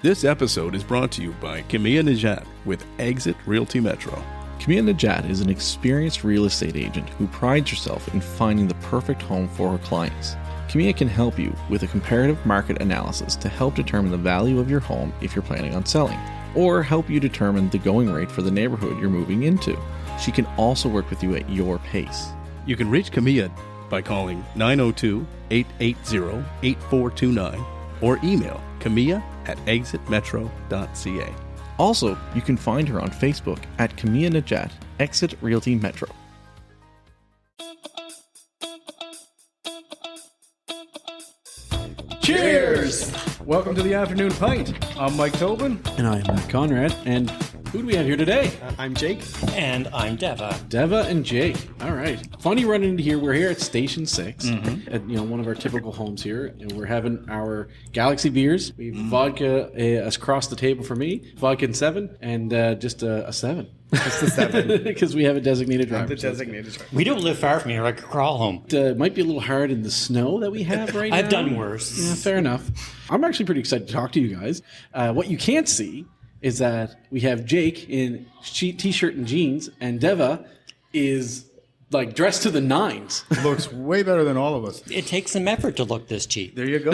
This episode is brought to you by Camilla Najat with Exit Realty Metro. Camilla Najat is an experienced real estate agent who prides herself in finding the perfect home for her clients. Camilla can help you with a comparative market analysis to help determine the value of your home if you're planning on selling, or help you determine the going rate for the neighborhood you're moving into. She can also work with you at your pace. You can reach Camilla by calling 902-880-8429 or email camilla@exitmetro.ca. Also, you can find her on Facebook at Camilla Najat, Exit Realty Metro. Cheers! Welcome to the Afternoon Pint. I'm Mike Tobin. And I'm Matt Conrad. And who do we have here today? I'm Jake. And I'm Deva. Deva and Jake. All right. Funny running into here. We're here at Station 6 at one of our typical homes here. And we're having our Galaxy beers. We have vodka across the table for me, vodka and 7, and just a 7. Just a 7. Because we have a designated driver. The designated driver. We don't live far from here. I could crawl home. It might be a little hard in the snow that we have right now. I've done worse. Yeah, fair enough. I'm actually pretty excited to talk to you guys. What you can't see is that we have Jake in t-shirt and jeans, and Deva is like dressed to the nines. Looks way better than all of us. It takes some effort to look this cheap. There you go.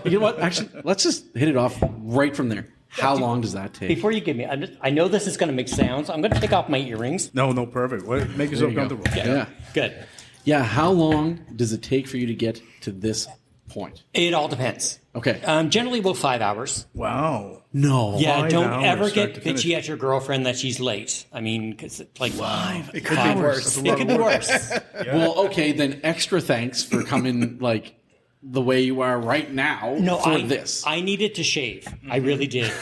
You know what? Actually, let's just hit it off right from there. How long does that take? Before you give me, I know this is going to make sounds. I'm going to take off my earrings. No, perfect. Make yourself comfortable. Yeah. Good. Yeah, how long does it take for you to get to this point? It all depends. Okay. Generally about 5 hours. Wow. No. Yeah, 5 don't hours, ever start get to finish. bitchy at your girlfriend that she's late. I mean, because like 5. It could be worse. It could be worse. Well, okay, then extra thanks for coming like the way you are right now for this. I needed to shave. I really did.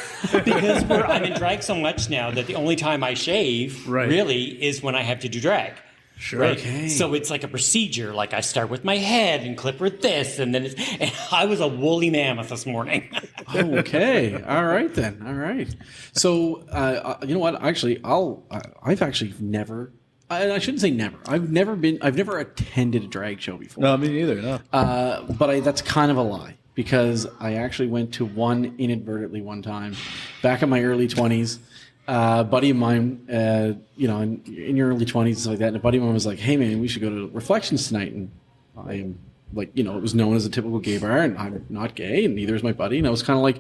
Because I'm in drag so much now that the only time I shave really is when I have to do drag. Sure. Right. Okay. So it's like a procedure. Like I start with my head and clip with this, and then and I was a woolly mammoth this morning. Okay. All right then. All right. So you know what? Actually, I've actually never. I shouldn't say never. I've never attended a drag show before. No, me neither. No. But that's kind of a lie because I actually went to one inadvertently one time back in my early 20s. Buddy of mine, in your early 20s, like that, and a buddy of mine was like, "Hey man, we should go to Reflections tonight." And I am like, it was known as a typical gay bar, and I'm not gay, and neither is my buddy. And I was kind of like,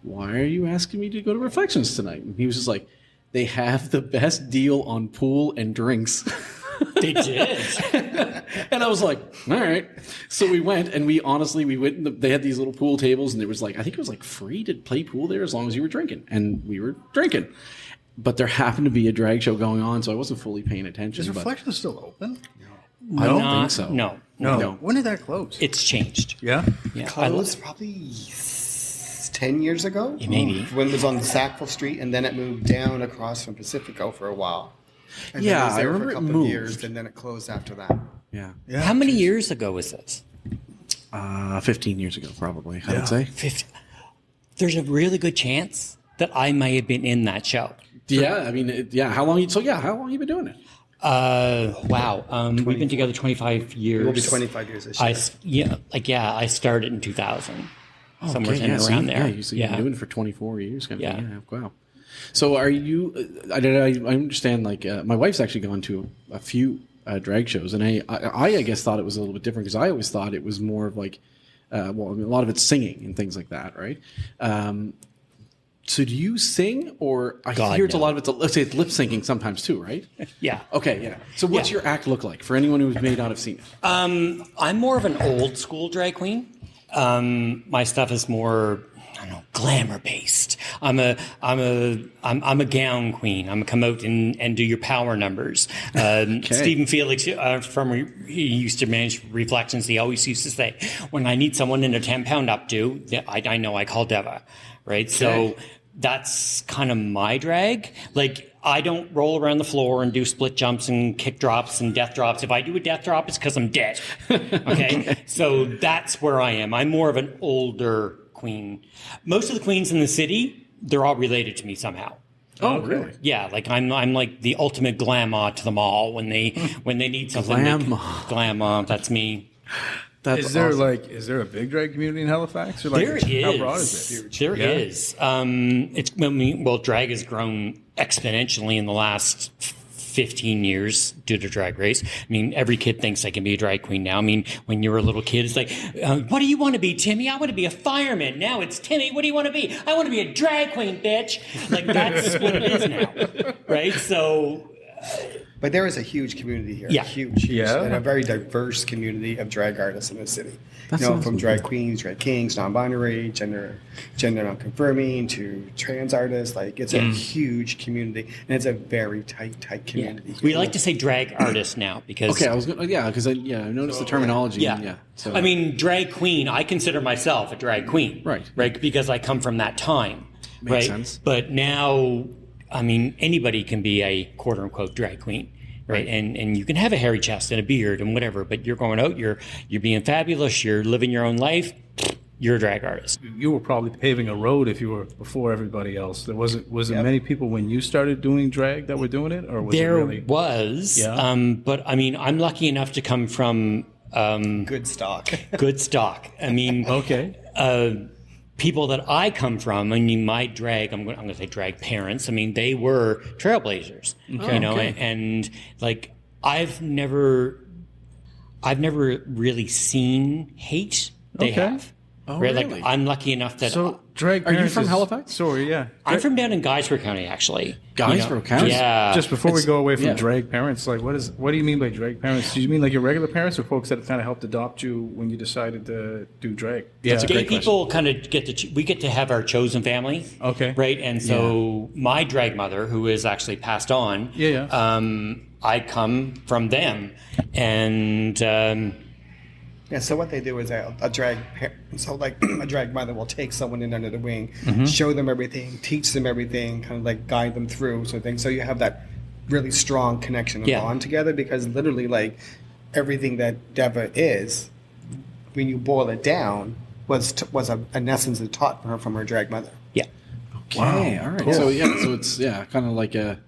"Why are you asking me to go to Reflections tonight?" And he was just like, "They have the best deal on pool and drinks." They did. And I was like, all right. So we went, and we went, they had these little pool tables, and there was I think it was free to play pool there as long as you were drinking. And we were drinking. But there happened to be a drag show going on, so I wasn't fully paying attention. Is Reflections still open? I don't think so. No. When did that close? It's changed. Yeah? Yeah. Closed probably 10 years ago. Maybe. When it was on Sackville Street, and then it moved down across from Pacifico for a while. And then it was I there remember for a it couple moved. of years, and then it closed after that. Yeah. How many years ago was this? 15 years ago, probably, I would say. 50. There's a really good chance that I may have been in that show. Yeah, I mean, how long you been doing it? Wow. We've been together 25 years. It will be 25 years this year. I started in 2000. Somewhere Okay, around there. Yeah, you've been doing it for 24 years. Kind of, Yeah. Wow. So are you, I understand, my wife's actually gone to a few drag shows, and I guess thought it was a little bit different because I always thought it was more of a lot of it's singing and things like that, right? So do you sing, or I hear it's a lot of it's, let's say it's lip syncing sometimes too, right? Yeah. Okay, yeah. So what's your act look like for anyone who may not have seen it? I'm more of an old school drag queen. My stuff is more, I don't know, glamour based. I'm a gown queen. I'm a come out and do your power numbers. Stephen Felix he used to manage Reflections. He always used to say, when I need someone in a 10-pound updo, I know I call Deva, right? Okay. So that's kind of my drag. I don't roll around the floor and do split jumps and kick drops and death drops. If I do a death drop, it's because I'm dead. Okay? So that's where I am. I'm more of an older queen. Most of the queens in the city, they're all related to me somehow. Oh, really? Yeah, I'm like the ultimate glamour to them all when they need something. Glamour. Glamour, that's me. Is there awesome. is there a big drag community in Halifax? Or There is. How broad is it? There is. Well, drag has grown exponentially in the last 15 years due to Drag Race. I mean, every kid thinks they can be a drag queen now. I mean, when you were a little kid, it's like, what do you want to be, Timmy? I want to be a fireman. Now it's Timmy. What do you want to be? I want to be a drag queen, bitch. Like, that's what it is now, right? So... But there is a huge community here. Yeah. Huge. Yeah. And a very diverse community of drag artists in the city. That You know, sounds from cool. drag queens, drag kings, non-binary, gender non-conforming, to trans artists. Like, it's a huge community, and it's a very tight community. We like to say drag artist now because... Okay, I was gonna, because I noticed the terminology. Yeah. And so I mean, drag queen, I consider myself a drag queen. Right. Right, because I come from that time. Makes right? sense. But now, I mean, anybody can be a quote-unquote drag queen. Right. And you can have a hairy chest and a beard and whatever, but you're going out, you're being fabulous, you're living your own life, you're a drag artist. You were probably paving a road if you were before everybody else. There was it many people when you started doing drag that were doing it, or was There it really? was, Yeah. but I mean, I'm lucky enough to come from Good stock. good stock. I mean, Okay. people that I come from, I mean, my drag, I'm going to say drag parents, I mean, they were trailblazers, you know, okay. and like, I've never really seen hate. They Okay. have. Oh, right? really? Like, I'm lucky enough that So drag. Are you parents from is- Halifax? Sorry, yeah. I'm from down in Guysborough County, actually. Guysborough County? Yeah. Just before we go away from yeah. drag parents, like what do you mean by drag parents? Do you mean like your regular parents or folks that kind of helped adopt you when you decided to do drag? That's a Gay great people kind of we get to have our chosen family. Okay. Right. And so my drag mother, who is actually passed on, I come from them. And Yeah, so what they do is a drag mother will take someone in under the wing, show them everything, teach them everything, kind of like guide them through so you have that really strong connection and Yeah. bond together, because literally like everything that Deva is, when you boil it down, was in essence taught her from her drag mother. yeah. Okay, all right. Cool. So so it's kind of like a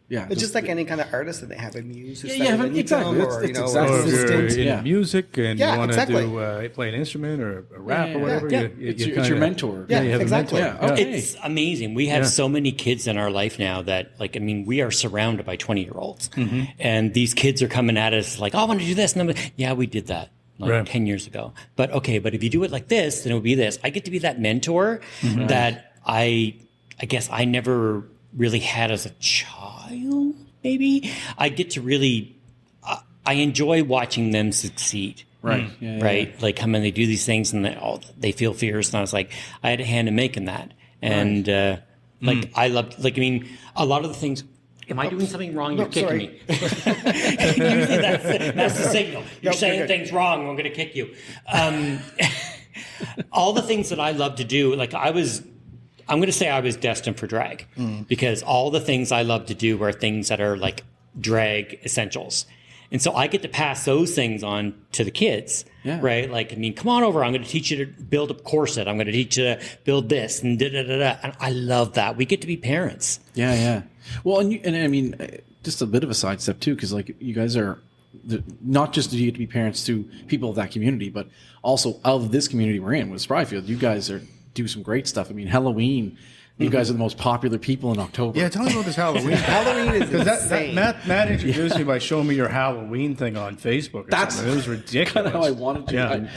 It's just like any kind of artist that they have a muse who Yeah, studies yeah, in exactly. them, or It's you know, exactly Or or if you're assistant. in Yeah. music and Yeah, you want exactly. to do play an instrument or a rap or whatever, Yeah. you It's your kinda- mentor. Yeah, you have exactly. a mentor. Yeah, okay. It's amazing. We have Yeah. so many kids in our life now that, like, I mean, we are surrounded by 20-year-olds. And these kids are coming at us like, oh, I want to do this. And I'm like, yeah, we did that like Right. 10 years ago. But if you do it like this, then it would be this. I get to be that mentor that I guess I never really had as a child, maybe. I get to really, I enjoy watching them succeed. right. Yeah, Right, like come and they do these things and they feel fierce, and I was like, I had a hand in making that, and like I loved, like I mean, a lot of the things. Am I doing something wrong? You're kicking sorry. me. Usually that's the signal. You're No, saying you're good. things wrong. I'm going to kick you. All the things that I love to do, like I'm going to say I was destined for drag because all the things I love to do are things that are like drag essentials. And so I get to pass those things on to the kids, Yeah. right? Like, I mean, come on over. I'm going to teach you to build a corset. I'm going to teach you to build this and da-da-da-da. And I love that. We get to be parents. Yeah. Well, and I mean, just a bit of a sidestep too, because like you guys are not just do you get to be parents to people of that community, but also of this community we're in with Spryfield. You guys do some great stuff. I mean, Halloween. You guys are the most popular people in October. Yeah, tell me about this Halloween. Halloween is Because insane. Matt introduced me by showing me your Halloween thing on Facebook. Or That's something. It was ridiculous. kind of how I wanted to. Yeah.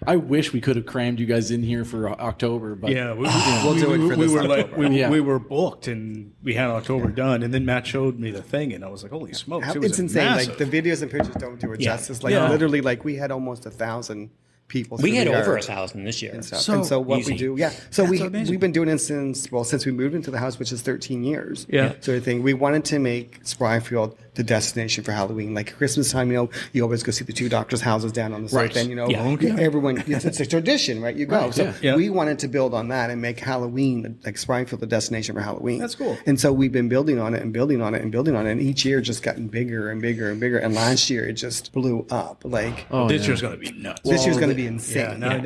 I wish we could have crammed you guys in here for October, but Yeah, We'll do it for we this were like October. we were booked and we had October done, and then Matt showed me the thing, and I was like, "Holy smokes!" It was It's insane. massive. Like the videos and pictures don't do it Yeah. justice. Like Yeah. literally, like we had almost 1,000 people. We through had the over yard 1,000 this year. and stuff. So and so what easy. we do, yeah. So That's amazing. we've been doing it since we moved into the house, which is 13 years. Yeah. So I think we wanted to make Spryfield the destination for Halloween. Like Christmas time, you always go see the two doctors' houses down on the Right. south end. Yeah. Okay. Everyone, it's a tradition, right? You go. Right, So yeah. Yeah. we wanted to build on that and make Halloween, like Spryfield, the destination for Halloween. That's cool. And so we've been building on it and building on it and building on it. And each year just gotten bigger and bigger and bigger. And last year it just blew up. Like This year's going to be nuts. this year's going to be Yeah, insane. now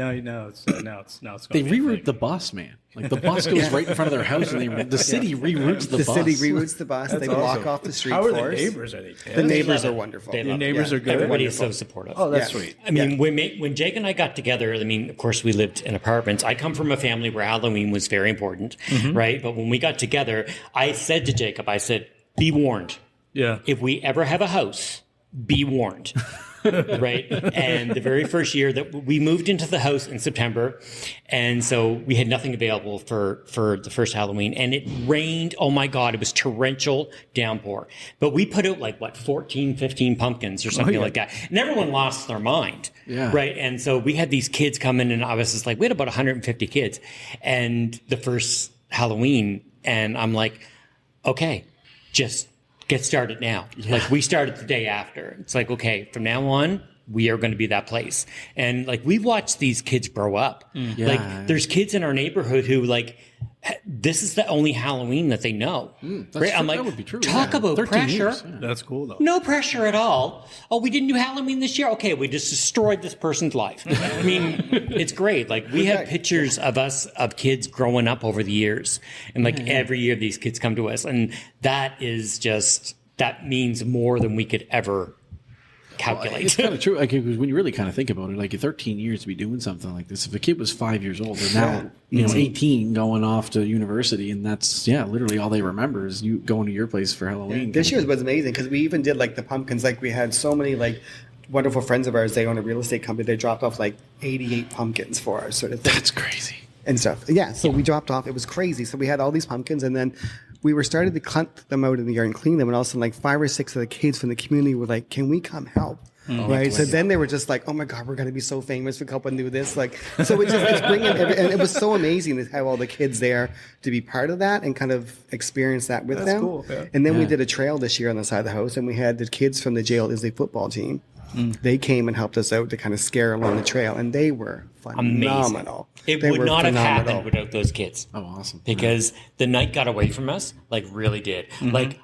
it's they gonna be reroute big. the bus, man. Like the bus goes right in front of their house, and the city reroutes the bus. The city reroutes the bus. They block off the street How for are the us. neighbors? Are they pissed? The neighbors love are it. wonderful. They Your love it. neighbors are good. Everybody is so supportive. Oh, that's Yeah. sweet. I mean, when Jake and I got together, I mean, of course, we lived in apartments. I come from a family where Halloween was very important, right? But when we got together, I said to Jacob, I said, be warned. Yeah. If we ever have a house, be warned. Right. And the very first year that we moved into the house in September. And so we had nothing available for the first Halloween, and it rained. Oh my God. It was torrential downpour, but we put out 14, 15 pumpkins or something like that. And everyone lost their mind. Yeah. Right. And so we had these kids come in, and I was just like, we had about 150 kids and the first Halloween. And I'm like, okay, just get started now. Like we started the day after. It's like, okay, from now on, we are going to be that place. And we've watched these kids grow up. There's kids in our neighborhood who this is the only Halloween that they know. Right? I'm like, that would be true. talk about 13 pressure. years, That's cool, though. No pressure at all. Oh, we didn't do Halloween this year? Okay, we just destroyed this person's life. I mean, it's great. We have pictures of kids growing up over the years. And every year these kids come to us. And that means more than we could ever calculate. It's kind of true. When you really kind of think about it, 13 years to be doing something like this. If a kid was 5 years old, they're now 18, going off to university, and that's literally all they remember is you going to your place for Halloween. This year's was amazing because we even did the pumpkins. We had so many wonderful friends of ours. They own a real estate company. They dropped off 88 pumpkins for us, sort of thing. That's crazy. And stuff. Yeah. So we dropped off. It was crazy. So we had all these pumpkins, and then we were starting to cut them out in the yard and clean them. And also 5 or 6 of the kids from the community were like, can we come help? Right. So then they were just like, oh my God, we're going to be so famous. We come and do this. So it's bringing and it was so amazing to have all the kids there to be part of that and kind of experience that with them. Cool. Yeah. And then we did a trail this year on the side of the house, and we had the kids from the jail Islay football team. They came and helped us out to kind of scare along the trail, and they were phenomenal. Amazing. They It would were not have phenomenal. happened without those kids. Oh, awesome. Because the night got away from us, really did.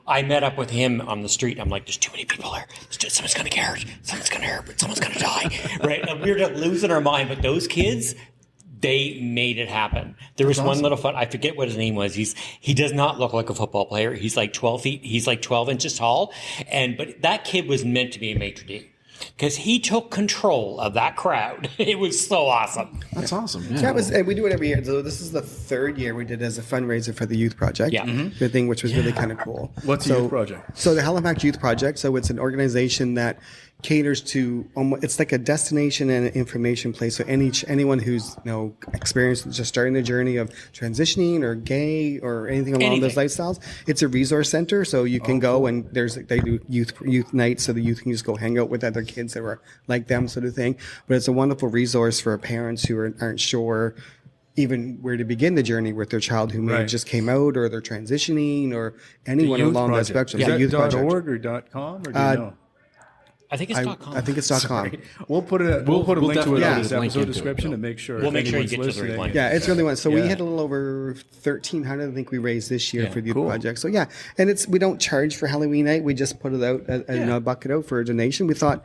I met up with him on the street. I'm like, there's too many people here. Someone's going to get hurt. Someone's going to hurt. Someone's going to die. Right? And we were losing our mind. But those kids, they made it happen. There was one little fun. I forget what his name was. He does not look like a football player. He's 12 feet. He's 12 inches tall. But that kid was meant to be a maitre d'. Because he took control of that crowd. It was so awesome. That's awesome. Yeah. So that was, and we do it every year. So this is the 3rd year we did it as a fundraiser for the youth project. Yeah. The thing, which was really kind of cool. What's the youth project? So the Halifax Youth Project. So it's an organization that caters to it's like a destination and an information place. So anyone who's experienced just starting the journey of transitioning or gay or anything along those lifestyles, it's a resource center. So you can go and they do youth nights, so the youth can just go hang out with other kids that were like them, sort of thing. But it's a wonderful resource for parents who aren't sure even where to begin the journey with their child who may just came out or they're transitioning or anyone along that spectrum. Is The that youth project. .org or .com or do you know? I think it's .com. I think it's .com. We'll put a link to it definitely in this link episode into it, description Bill. to make sure. We'll if make sure you anyone's get to the right listening. one. Yeah, it's really one. So we Yeah. had a little over 1,300, I think we raised this year for the youth cool. project. So and we don't charge for Halloween night. We just put it out a bucket out for a donation. We thought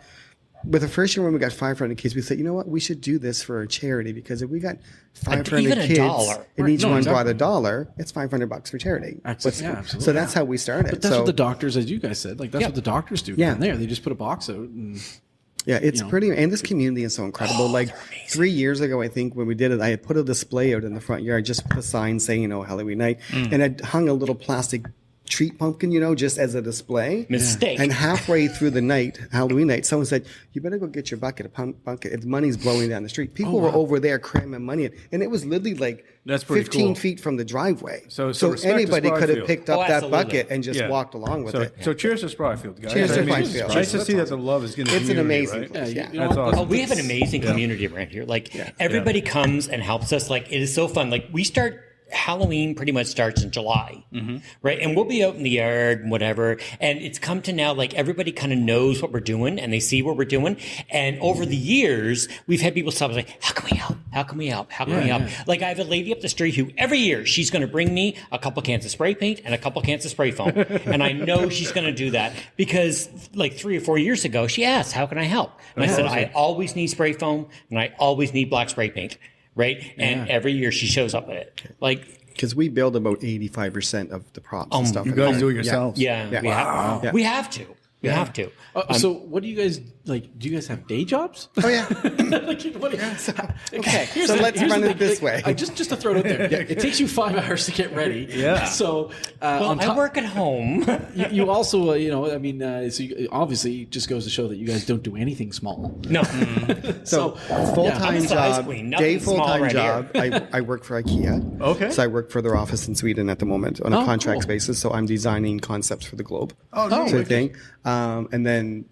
with the first year when we got 500 kids, we said, you know what, we should do this for a charity because if we got 500 even kids $1. and each one brought exactly. $1, it's $500 for charity. Absolutely. So that's how we started. But that's what the doctors, as you guys said, that's what the doctors do Yeah. down there. They just put a box out and Yeah, it's pretty, and this community is so incredible. 3 years ago, I think when we did it, I had put a display out in the front yard, just with a sign saying, Halloween night, and I hung a little plastic treat pumpkin, just as a display. Mistake. And halfway through the night, Halloween night, someone said, you better go get your bucket of bucket. Money's blowing down the street. People were over there cramming money in. And it was literally That's pretty 15 cool. feet from the driveway. So respect to anybody could have Sproutfield. picked up Oh, that absolutely. bucket and just Yeah. walked along with it. So cheers to Sproutfield, guys. Cheers to I mean, Sproutfield. Nice to see that the love is getting. It's an amazing right? place. Yeah. That's awesome. Oh, we have an amazing community around here. Everybody comes and helps us. It is so fun. We start. Halloween pretty much starts in July, right? And we'll be out in the yard and whatever. And it's come to now, everybody kind of knows what we're doing and they see what we're doing. And over the years, we've had people stop us how can we help? How can we help? How can we help? I have a lady up the street who every year she's going to bring me a couple cans of spray paint and a couple cans of spray foam. And I know she's going to do that because 3 or 4 years ago, she asked, how can I help? And I said, I always need spray foam and I always need black spray paint. right? And every year she shows up with it. Like, Because we build about 85% of the props and stuff. You guys do it yourselves. yeah, we have to. We have to. So what do you guys like? Do you guys have day jobs? Oh, yeah. Okay, So let's run it this way. Just to throw it out there, it takes you 5 hours to get ready. Yeah. So Well, I work at home. you also, so obviously it just goes to show that you guys don't do anything small. No. So I'm full-time a size job, queen, nothing day small full-time right job. I work for IKEA. Okay. So I work for their office in Sweden at the moment on a Oh, contract cool. basis. So I'm designing concepts for the globe. Oh, no. Sort of thing. And then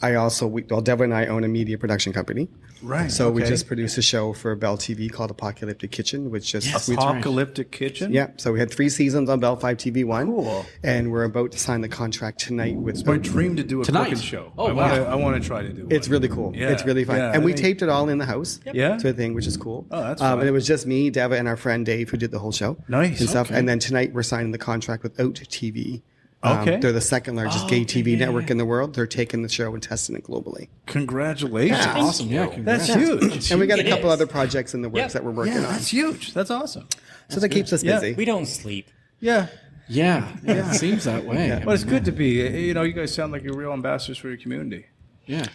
I also, Deva and I own a media production company. Right. So we okay. just produced a show for Bell TV called Apocalyptic Kitchen, which just Apocalyptic Kitchen? yeah. So we had 3 seasons on Bell 5 TV1. Cool. And we're about to sign the contract tonight with. My dream to do a Tonight? cooking show. Oh, I want to try to do It's one. really cool. Yeah, It's really fun. yeah, and I we think- taped it all in the house. Yeah? Sort of thing, which is cool. Oh, that's fun. And it was just me, Deva, and our friend Dave who did the whole show. Nice, And stuff. okay. And then tonight we're signing the contract with Out TV. Okay. They're the second largest gay TV network in the world. They're taking the show and testing it globally. Congratulations. Yeah. Awesome. Yeah. That's Congrats. huge. And we got a It couple is. other projects in the works that we're working Yeah, on. that's huge. That's awesome. So that keeps us Yeah. busy. We don't sleep. Yeah. Yeah. It seems that way. But it's good to be, you guys sound like you're real ambassadors for your community. Yeah.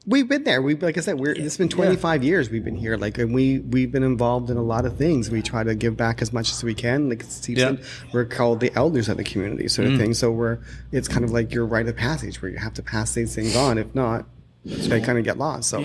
We've been there. Like I said, it's been 25 years we've been here. Like, and we've been involved in a lot of things. We try to give back as much as we can. Like Steve said, we're called the elders of the community, sort of thing. So it's kind of like your rite of passage where you have to pass these things on. If not, they kind of get lost. So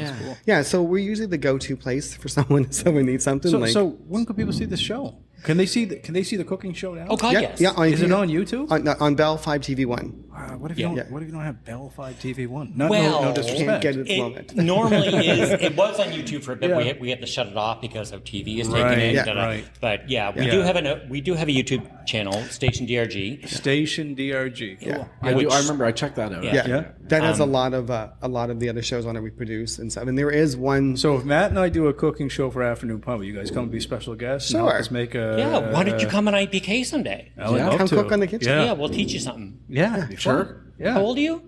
Yeah. So we're usually the go-to place for someone if someone needs something. So when can people see this show? Can they see the cooking show now? Oh, God, yeah, yes. yeah. Is it on YouTube? On Bell 5 TV1. What if you don't have Bell 5 TV1? No Well, disrespect. Can't get it at the It moment. normally is. It was on YouTube for a bit. Yeah. We had to shut it off because of TV is taking Right, it. yeah, da-da. right. But yeah, we Yeah. do have a YouTube channel, Station DRG. Station DRG. Cool. Yeah. I remember I checked that out. Yeah. Yeah. That has a lot of the other shows on it we produce and stuff. And there is one. So if Matt and I do a cooking show for Afternoon Pub, you guys come and be special guests and help Sure. us make a... Yeah, why don't you come on IPK someday? I would Yeah. love Come to. cook on the kitchen. Yeah, Yeah, we'll teach you something. it'd be Sure. fun. Yeah. How old are you?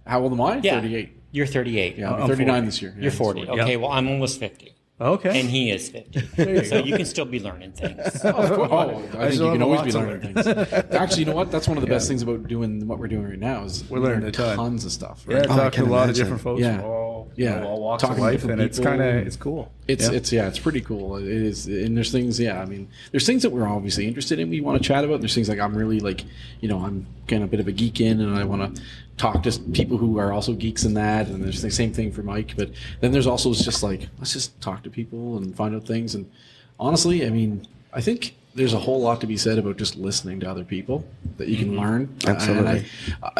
How old am I? Yeah. 38. You're 38. Yeah, I'm I'm 39 40. this year. Yeah, You're 40. Yeah. Okay, well, I'm almost 50. Okay. And he is 50. So you can still be learning things. Oh, I think still you can have always lots be to learning things. Actually, you know what? That's one of the best things about doing what we're doing right now is We're learning a ton. tons of stuff. Yeah, Right? I talk to can a lot of imagine. different folks Yeah. from all, Yeah. all walks Talking of to life, different and it's people. it's cool. It's pretty cool. It is, and there's things. Yeah, I mean, there's things that we're obviously interested in. We want to chat about. There's things like I'm really like, I'm kind of a bit of a geek in, and I want to talk to people who are also geeks in that. And there's the same thing for Mike. But then there's also just like let's just talk to people and find out things. And honestly, I mean, I think there's a whole lot to be said about just listening to other people that you can learn. Absolutely.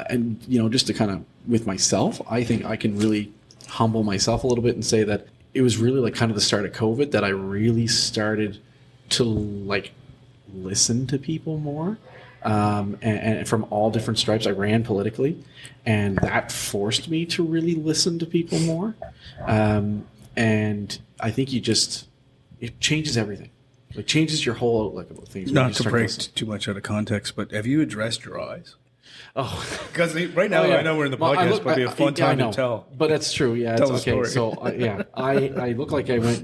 And just to kind of with myself, I think I can really humble myself a little bit and say that it was really like kind of the start of COVID that I really started to like listen to people more. And from all different stripes, I ran politically, and that forced me to really listen to people more. And I think it changes everything. It changes your whole outlook about things. when you Not to start break listening. too much out of context, but have you addressed your eyes? Oh, Because right now, I know we're in the Well, podcast, but it'd be a fun time I know. to tell. But that's true. Yeah, Tell it's the okay. story. So I look like I went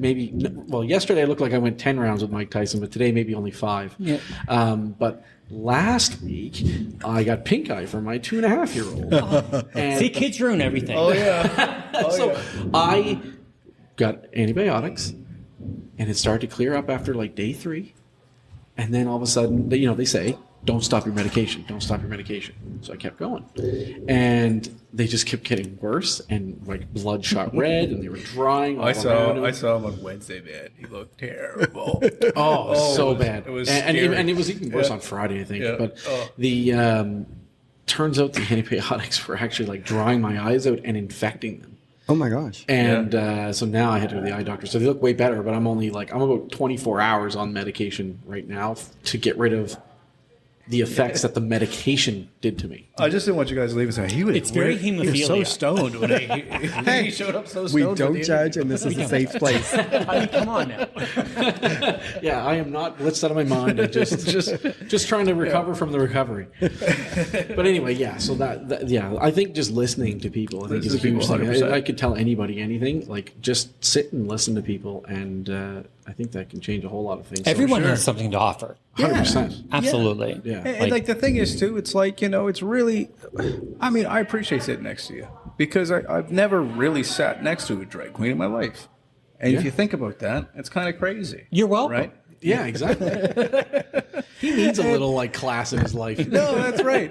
yesterday I looked like I went 10 rounds with Mike Tyson, but today maybe only 5. Yeah. But last week I got pink eye from my 2.5-year-old. And See, kids ruin everything. Oh, yeah. so I got antibiotics, and it started to clear up after like day 3. And then all of a sudden, they say, don't stop your medication. Don't stop your medication. So I kept going. And they just kept getting worse and like bloodshot red, and they were drying all I around him. saw him on Wednesday, man. He looked terrible. Oh, so it was- bad. it was and scary. it was even worse Yeah. on Friday, I think. Yeah. But Oh. the turns out the antibiotics were actually like drying my eyes out and infecting them. Oh my gosh. And so now I had to go to the eye doctor. So they look way better, but I'm about 24 hours on medication right now to get rid of the effects that the medication did to me. I just didn't want you guys to leave and say, It's very he was so hemophilia. stoned when he showed up so stoned. We with don't the- judge, and this is a safe place. I mean, come on now. Yeah, I am not blitzed out of my mind. I'm just trying to recover from the recovery. But anyway, yeah. So I think just listening to people, I think is a Listen to huge people, thing. 100%. I could tell anybody anything. Like just sit and listen to people, and I think that can change a whole lot of things. Everyone sure. has something to offer. 100%. Absolutely. Yeah. And like the thing is too, it's like, it's really, I mean, I appreciate sitting next to you because I've never really sat next to a drag queen in my life. And if you think about that, it's kind of crazy. You're welcome. Right? Yeah, exactly. He needs a little like class in his life. No, that's right.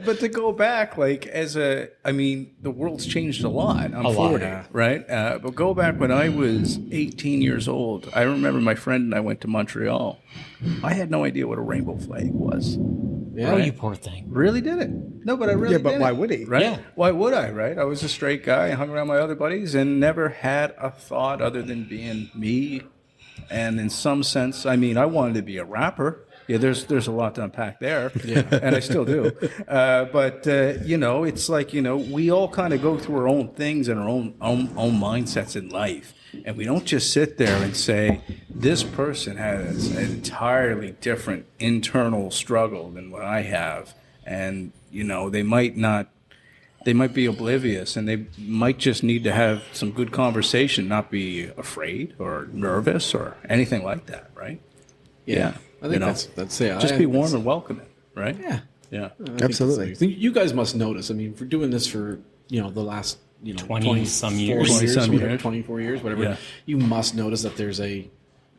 But to go back, like the world's changed a lot. I'm 40, yeah. right? But go back when I was 18 years old. I remember my friend and I went to Montreal. I had no idea what a rainbow flag was. Yeah. Oh, you poor thing. Really did it? No, but I really but did why it, would he? Right? Yeah. Why would I? Right? I was a straight guy. I hung around my other buddies and never had a thought other than being me. And in some sense, I wanted to be a rapper. Yeah, there's a lot to unpack there, and I still do. But it's like we all kind of go through our own things and our own mindsets in life, and we don't just sit there and say this person has an entirely different internal struggle than what I have, and they might not. They might be oblivious, and they might just need to have some good conversation, not be afraid or nervous or anything like that, right? Yeah. I think that's yeah. Just be warm and welcoming, right? Yeah. Yeah. Absolutely. You guys must notice. I mean, for doing this for the last 20 some years. 20-some years. 24 years, whatever. Yeah. You must notice that there's a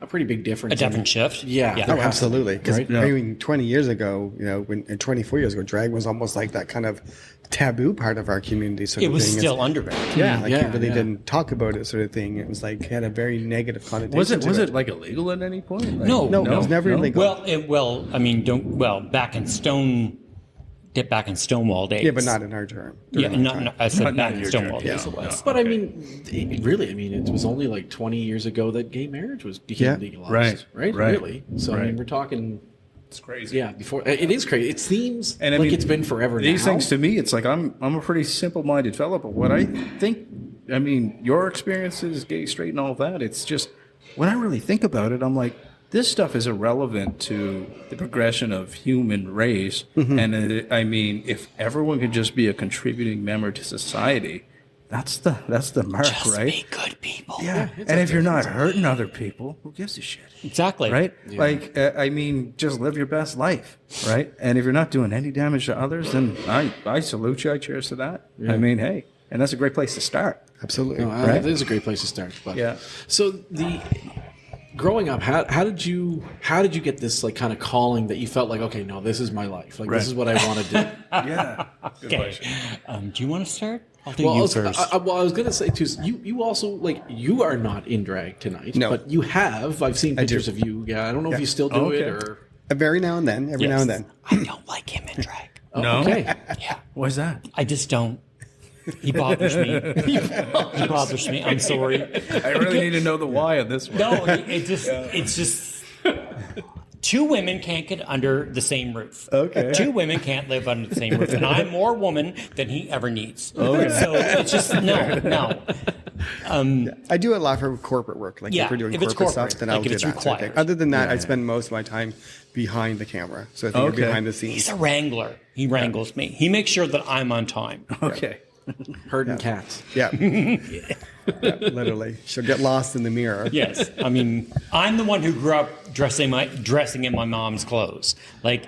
pretty big difference. A different shift. Yeah. Yeah. there Oh, has to be, absolutely. Because right? I mean, 20 years ago, and 24 years ago, drag was almost like that kind of taboo part of our community sort It of was thing. still underground. Yeah, like Yeah, you really yeah. didn't talk about it sort of thing. It was like had a very negative connotation. Was to it like illegal at any point? Like, No. No, it was never illegal. Back in Stonewall days. Yeah, but not in our term. Yeah, during our not, time. I said Not back in in your Stonewall term, days yeah. it was. But I mean, it was only like 20 years ago that gay marriage became Yeah. legalized. Right. Really. So I mean, Right. we're talking. It's crazy. Yeah, before it is crazy. It seems And I like mean, it's been forever. These now. things to me, it's like I'm a pretty simple-minded fella, but what I think, your experiences, gay, straight, and all that, it's just when I really think about it, I'm like, this stuff is irrelevant to the progression of human race. And if everyone could just be a contributing member to society, that's the mark, Just right? be good people. Yeah, and if you're not hurting other people, who gives a shit? Exactly. Right? Just live your best life, right? And if you're not doing any damage to others, then I salute you. I cheers to that. Hey, and that's a great place to start. Absolutely. Right? It is a great place to start. But Yeah. So growing up, how did you get this like kind of calling that you felt like, okay, no, this is my life. Like this is what I want to do. Yeah. Good Okay. question. Do you want to start? I'll do Well, you I was, first. I was going to say too. You also like you are not in drag tonight, No. but you have. I've seen pictures of you. Yeah, I don't know if you still do it Okay. or. Every now and then. Every now and then. I don't like him in drag. No? Okay. Yeah. What's that? I just don't. He bothers me. He bothers me. I'm sorry. I really need to know the why of this one. No, it's just two women can't get under the same roof. Okay. Two women can't live under the same roof, and I'm more woman than he ever needs. Okay. So it's just no. I do a lot for corporate work. Like Yeah, if we're doing if it's corporate corporate, stuff, then like I'll if do it's that sort of thing. required. Other than that, I spend most of my time behind the camera. So I think Okay. you're behind the scenes. He's a wrangler. He wrangles me. He makes sure that I'm on time. Okay. Herding cats. Yeah. Yeah, literally. She'll get lost in the mirror. Yes, I mean, I'm the one who grew up dressing in my mom's clothes. Like,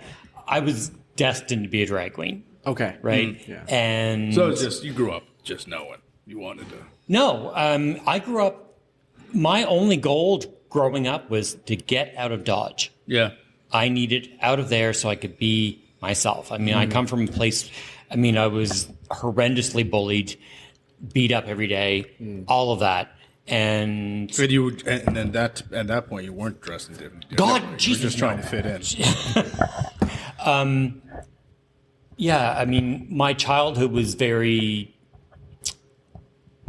I was destined to be a drag queen, Okay. right? Yeah. And So it's just you grew up just knowing you wanted to. no, I grew up. My only goal growing up was to get out of Dodge. Yeah. I needed out of there so I could be myself. I mean, I come from a place. I mean, I was horrendously bullied, beat up every day, all of that. And And then at that point you weren't dressed in different. God, you were Jesus, just trying no. to fit in. yeah, I mean, my childhood was very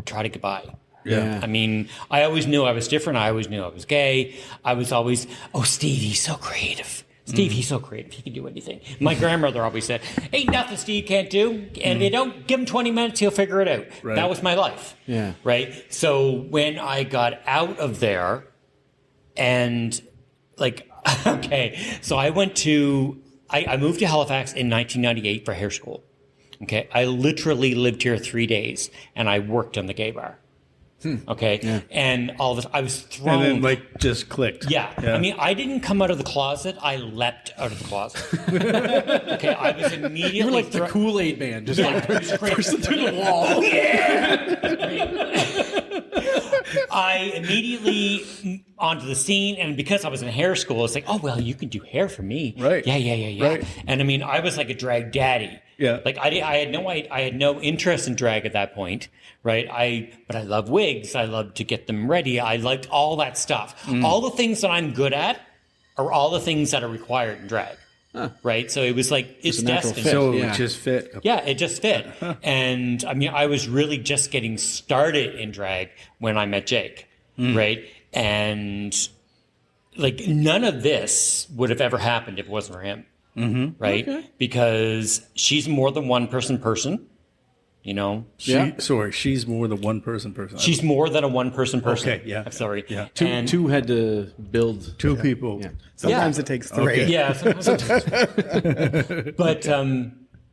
try to get by. Yeah. I mean, I always knew I was different. I always knew I was gay. I was always, Steve, he's so creative. Steve, he's so creative. He can do anything. My grandmother always said, ain't nothing Steve can't do. And they don't give him 20 minutes, he'll figure it out. Right. That was my life. Yeah. Right? So when I got out of there and so I went to, I moved to Halifax in 1998 for hair school. Okay. I literally lived here 3 days and I worked on the gay bar. Okay. And all of this, I was thrown. And then like just clicked. Yeah. I mean, I didn't come out of the closet. I leapt out of the closet. Okay. I was immediately. You were like the Kool-Aid man, just like pushing through the wall. I immediately onto the scene, and because I was in hair school, it's like, oh well, you can do hair for me, Right? Yeah. Right. And I mean, I was like a drag daddy. Yeah. Like I had no interest in drag at that point, right? But I love wigs. I love to get them ready. I liked all that stuff. All the things that I'm good at are all the things that are required in drag. Right. So it was like, it's a natural destined. fit. So Yeah. it just fit. Yeah, it just fit. And I mean, I was really just getting started in drag when I met Jake, right? And like none of this would have ever happened if it wasn't for him, right? Okay. Because she's more than one person, you know? She's more than one person. She's more than a one-person person. Okay, yeah. I'm sorry. Yeah. Two had to build. Two people. Yeah. Sometimes it takes three. Okay. Yeah. But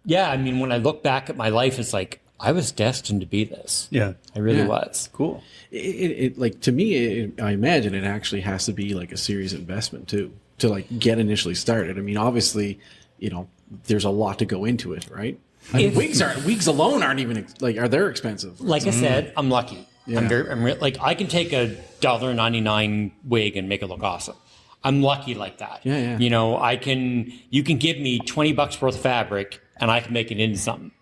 yeah, I mean, when I look back at my life, it's like I was destined to be this. Yeah. I really was. Cool. It like to me, I imagine it actually has to be like a serious investment too to like get initially started. I mean, obviously, you know, there's a lot to go into it, right? I mean, wigs alone aren't even like they're expensive. Like I said, I'm lucky. Yeah. Like I can take a $1.99 wig and make it look awesome. I'm lucky like that. Yeah. You know, you can give me $20 worth of fabric and I can make it into something.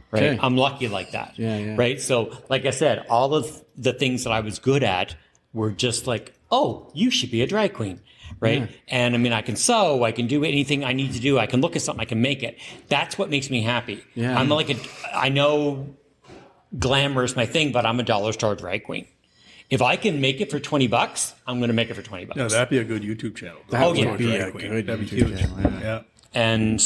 Right. Okay. I'm lucky like that. Yeah. Right. So like I said, all of the things that I was good at were just like, oh, you should be a drag queen. Right. Yeah. And I mean, I can sew, I can do anything I need to do. I can look at something, I can make it. That's what makes me happy. Yeah. I'm like, I know glamour is my thing, but I'm a dollar store drag queen. If I can make it for $20, I'm going to make it for $20. No, that'd be a good YouTube channel. That would be a Drag good Queen. That'd be YouTube huge. channel, Yeah. And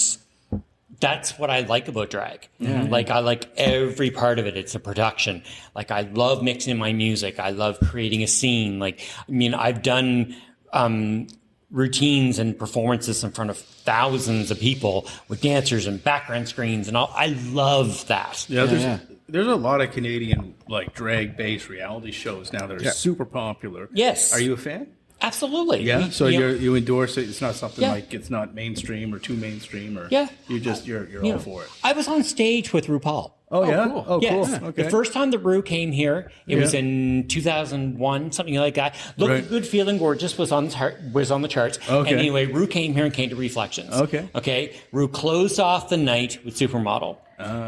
that's what I like about drag. Like I like every part of it. It's a production. Like I love mixing my music. I love creating a scene. Like, I mean, I've done routines and performances in front of thousands of people with dancers and background screens and all. I love that. Yeah, there's a lot of Canadian like drag-based reality shows now that are super popular. Yes. Are you a fan? Absolutely. Yeah. So You know, you endorse it. It's not something Yeah. like it's not mainstream or too mainstream or Yeah. you're you all know, for it. I was on stage with RuPaul. Oh, yeah. cool. Oh, Yes. cool. Okay. The first time that Ru came here, it was Yeah. in 2001, something like that. Look Right. Good, Feeling Gorgeous was on the charts. Okay. And anyway, Ru came here and came to Reflections. Okay. Okay. Ru closed off the night with Supermodel.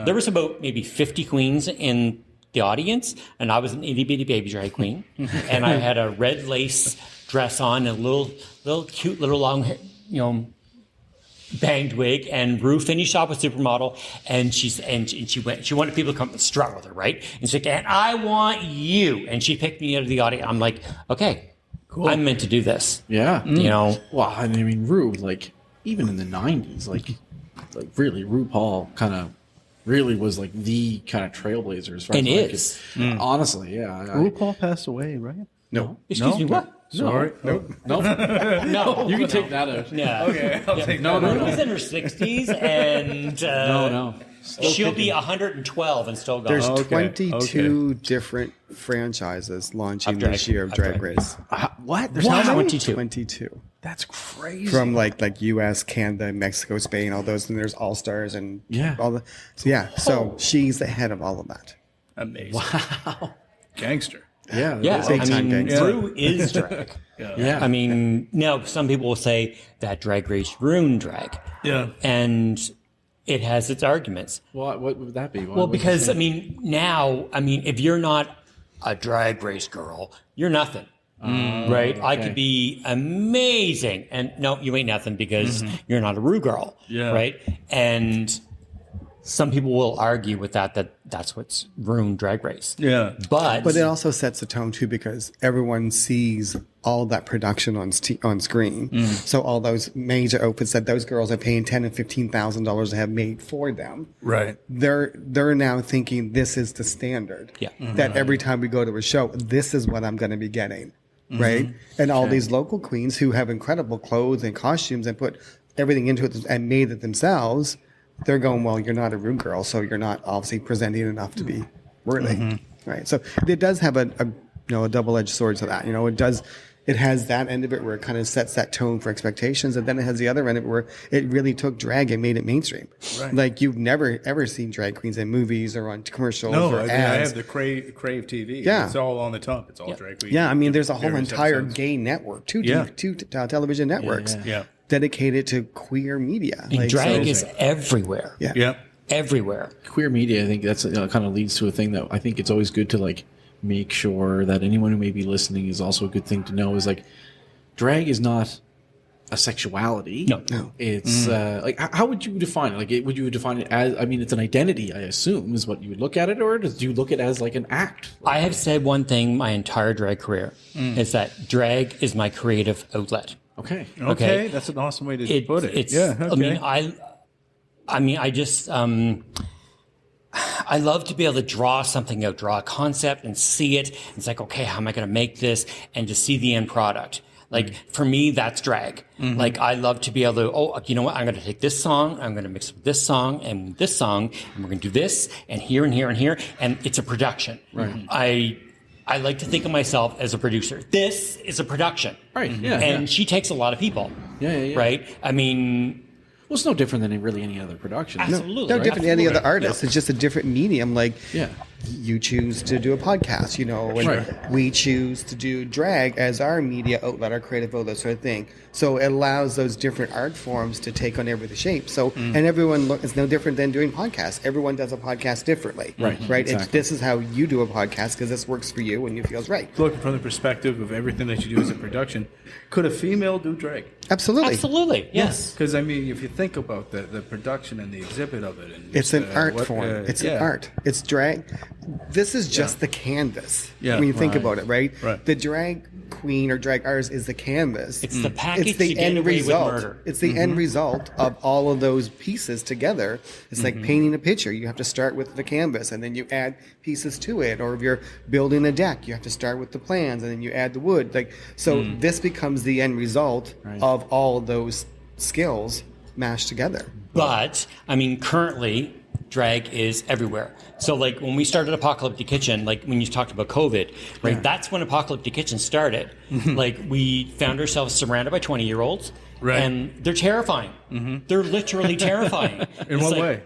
There was about maybe 50 queens in the audience, and I was an itty bitty baby drag queen, and I had a red lace dress on and a little cute little long hair, you know, banged wig, and Ru finished off with Supermodel, and she wanted people to come and strut with her, right? And she's like, and I want you, and she picked me out of the audience. I'm like, okay, cool. I'm meant to do this. Yeah. You know, Well, I mean, Ru, like even in the '90s, like really, RuPaul kind of really was like the kind of trailblazer as far And as is. honestly, yeah. RuPaul passed away, right? No, excuse me, what? Sorry. no, No, you can take that out. Yeah. Okay, I'll take No, that. Ru was in her 60s, and No. she'll be 112 and still going. There's Okay, 22 different franchises launching Of drag- this year of of Drag drag. Race. What? There's Wow. how many? 22. 22. That's crazy. From like US, Canada, Mexico, Spain, all those, and there's All Stars and Yeah. all the. So yeah, so she's the head of all of that. Amazing. Wow. Gangster. Yeah, Yeah, Big I time mean, gangster. Ru is drag. yeah. I mean, now some people will say that Drag Race ruined drag. Yeah. And it has its arguments. what would that be? Well, because, I mean, now, I mean, if you're not a Drag Race girl, you're nothing. Right? I could be amazing. And no, you ain't nothing because you're not a Ru girl. Yeah. Right? And some people will argue with that's what's ruined Drag Race. Yeah. But it also sets the tone too because everyone sees all that production on screen. So all those major outfits that those girls are paying $10,000 and $15,000 to have made for them. Right. They're now thinking this is the standard. Yeah. That every time we go to a show, this is what I'm going to be getting. Right. And all these local queens who have incredible clothes and costumes and put everything into it and made it themselves. They're going, well, you're not a Ru girl, so you're not obviously presenting enough to be worthy. Right. So it does have a a double-edged sword to that. It has that end of it where it kind of sets that tone for expectations, and then it has the other end of it where it really took drag and made it mainstream. Right. Like you've never ever seen drag queens in movies or on commercials or ads. I have the Crave TV. Yeah. It's all on the top. It's all drag queens. Yeah, I mean, there's a whole Various entire episodes. gay network, two television networks Yeah. dedicated to queer media. And drag is everywhere. Yeah. Yeah. Everywhere. Queer media, I think that's kind of leads to a thing that I think it's always good to like make sure that anyone who may be listening is also a good thing to know is like drag is not a sexuality. No. It's like how would you define it? Like would you define it as? I mean, it's an identity. I assume is what you would look at it, or do you look at it as like an act? I have said one thing my entire drag career is that drag is my creative outlet. Okay. Okay. That's an awesome way to put it. It's, Yeah. Okay. I just I love to be able to draw something out, draw a concept and see it. It's like, okay, how am I going to make this? And to see the end product. Like for me, that's drag. Like I love to be able to, you know what? I'm going to take this song, I'm going to mix with this song, and we're going to do this, and here and here and here, and it's a production. Right. I like to think of myself as a producer. This is a production. Right. Yeah. And she takes a lot of people. Yeah. Right. I mean, Well, it's no different than really any other production. absolutely. No different than any other Absolutely. artist. It's just a different medium. Like Yeah. you choose to do a podcast, and Right. we choose to do drag as our media outlet, our creative outlet sort of thing. So it allows those different art forms to take on every shape. So and everyone it's no different than doing podcasts. Everyone does a podcast differently. Right. Exactly. This is how you do a podcast because this works for you and you feels right. Looking from the perspective of everything that you do as a production, could a female do drag? Absolutely. Absolutely. Yes. Because I mean, if you think about the production and the exhibit of it, and It's an art what, form. It's an art. It's drag. This is just the canvas. Yeah. When you think Right. about it, right? Right. The drag queen or drag artist is the canvas. It's the package It's the to get end away result. with murder. It's the end result of all of those pieces together. It's like painting a picture. You have to start with the canvas and then you add pieces to it. Or if you're building a deck, you have to start with the plans and then you add the wood. This becomes the end result of all of those skills mashed together. But I mean, currently, drag is everywhere. So, like when we started Apocalyptic Kitchen, like when you talked about COVID, right? That's when Apocalyptic Kitchen started. Like we found ourselves surrounded by 20-year-olds, Right. and they're terrifying. They're literally terrifying. In what way?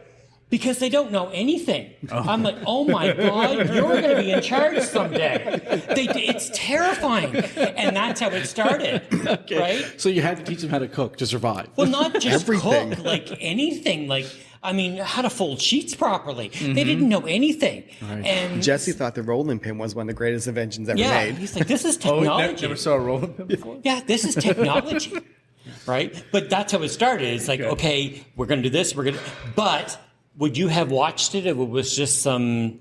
Because they don't know anything. I'm like, oh my God, you're going to be in charge someday. It's terrifying. And that's how it started, right? So you had to teach them how to cook to survive. Well, not just Everything. cook, like anything. Like, I mean, how to fold sheets properly. They didn't know anything. Right. And Jesse thought the rolling pin was one of the greatest inventions ever yeah, made. he's like, this is Oh, technology. never saw a rolling pin before. Yeah, this is technology, right? But that's how it started. It's like, okay, we're going to do this. But would you have watched it if it was just some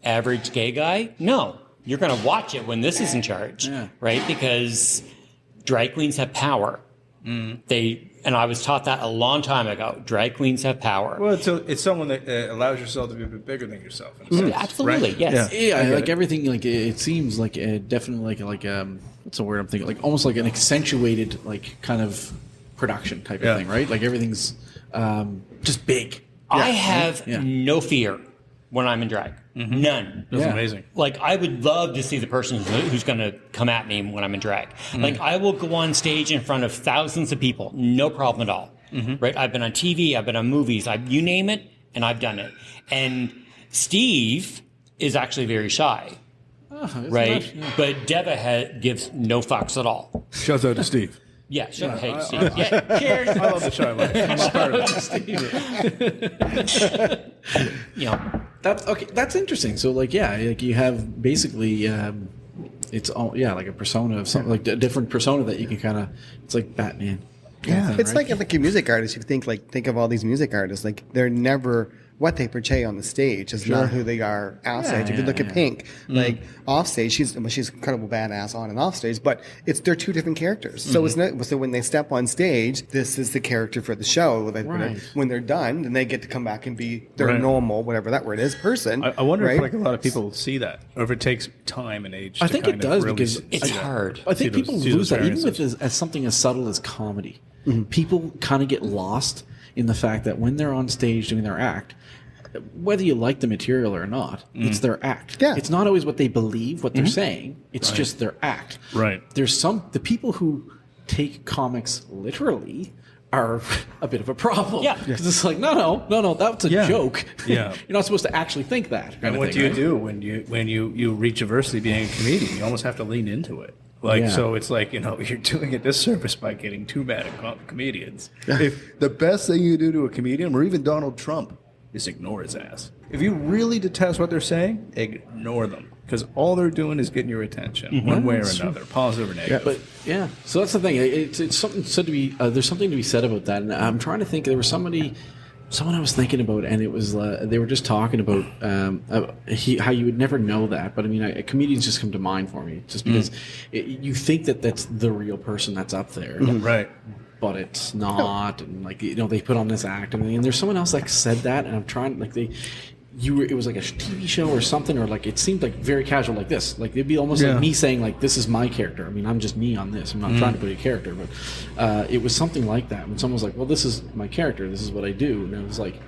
average gay guy? No. You're going to watch it when this is in charge, right? Because drag queens have power. And I was taught that a long time ago. Drag queens have power. Well, it's someone that allows yourself to be a bit bigger than yourself. In a sense, Absolutely, right? yes. Yeah, like everything, like it seems like definitely like what's the word I'm thinking? Like almost like an accentuated like kind of production type of thing, right? Like everything's just big. I have Yeah. no fear when I'm in drag. None. That's amazing. Like, I would love to see the person who's going to come at me when I'm in drag. Like, I will go on stage in front of thousands of people, no problem at all. Right? I've been on TV, I've been on movies, you name it, and I've done it. And Steve is actually very shy, right? But Deva gives no fucks at all. Shouts out to Steve. Yeah, sure. Hey, Steve. Yeah, cheers. I love the shy life. I'm a part of it. You know, That's okay. That's interesting. So like like you have basically it's all like a persona of something like a different persona that you can kind of. It's like Batman. Yeah, it's like a music artist. You think of all these music artists, like they're never what they portray on the stage is not who they are outside. If you look at Pink, like off stage, she's incredible badass on and off stage, but they're two different characters. So it's not. So when they step on stage, this is the character for the show. When they're done, then they get to come back and be their normal, whatever that word is, person. I wonder if like a lot of people see that, or if it takes time and age. I to think kind it of does really because it's hard. I think See people those lose that, even variances. with as something as subtle as comedy. People kind of get lost in the fact that when they're on stage doing their act, whether you like the material or not, it's their act. Yeah. It's not always what they believe, what they're saying. It's just their act. Right. There's the people who take comics literally are a bit of a problem. Yeah. Because it's like, no, that's a joke. Yeah. You're not supposed to actually think that. And what do you do when you reach adversity being a comedian? You almost have to lean into it. So it's like, you're doing a disservice by getting too mad at comedians. If the best thing you do to a comedian, or even Donald Trump, is ignore his ass. If you really detest what they're saying, ignore them. Because all they're doing is getting your attention, one way or another, positive or negative. So that's the thing. It's something said to be. There's something to be said about that. And I'm trying to think. There was someone I was thinking about, and it was they were just talking about how you would never know that. But I mean, comedians just come to mind for me, just because you think that that's the real person that's up there, Right. but it's not. And they put on this act, and there's someone else that said that, and I'm trying it was like a TV show or something, or it seemed like very casual, like this. It'd be almost like me saying, this is my character. I mean, I'm just me on this. I'm not trying to put a character, but it was something like that. When someone was like, well, this is my character. This is what I do. And it was like,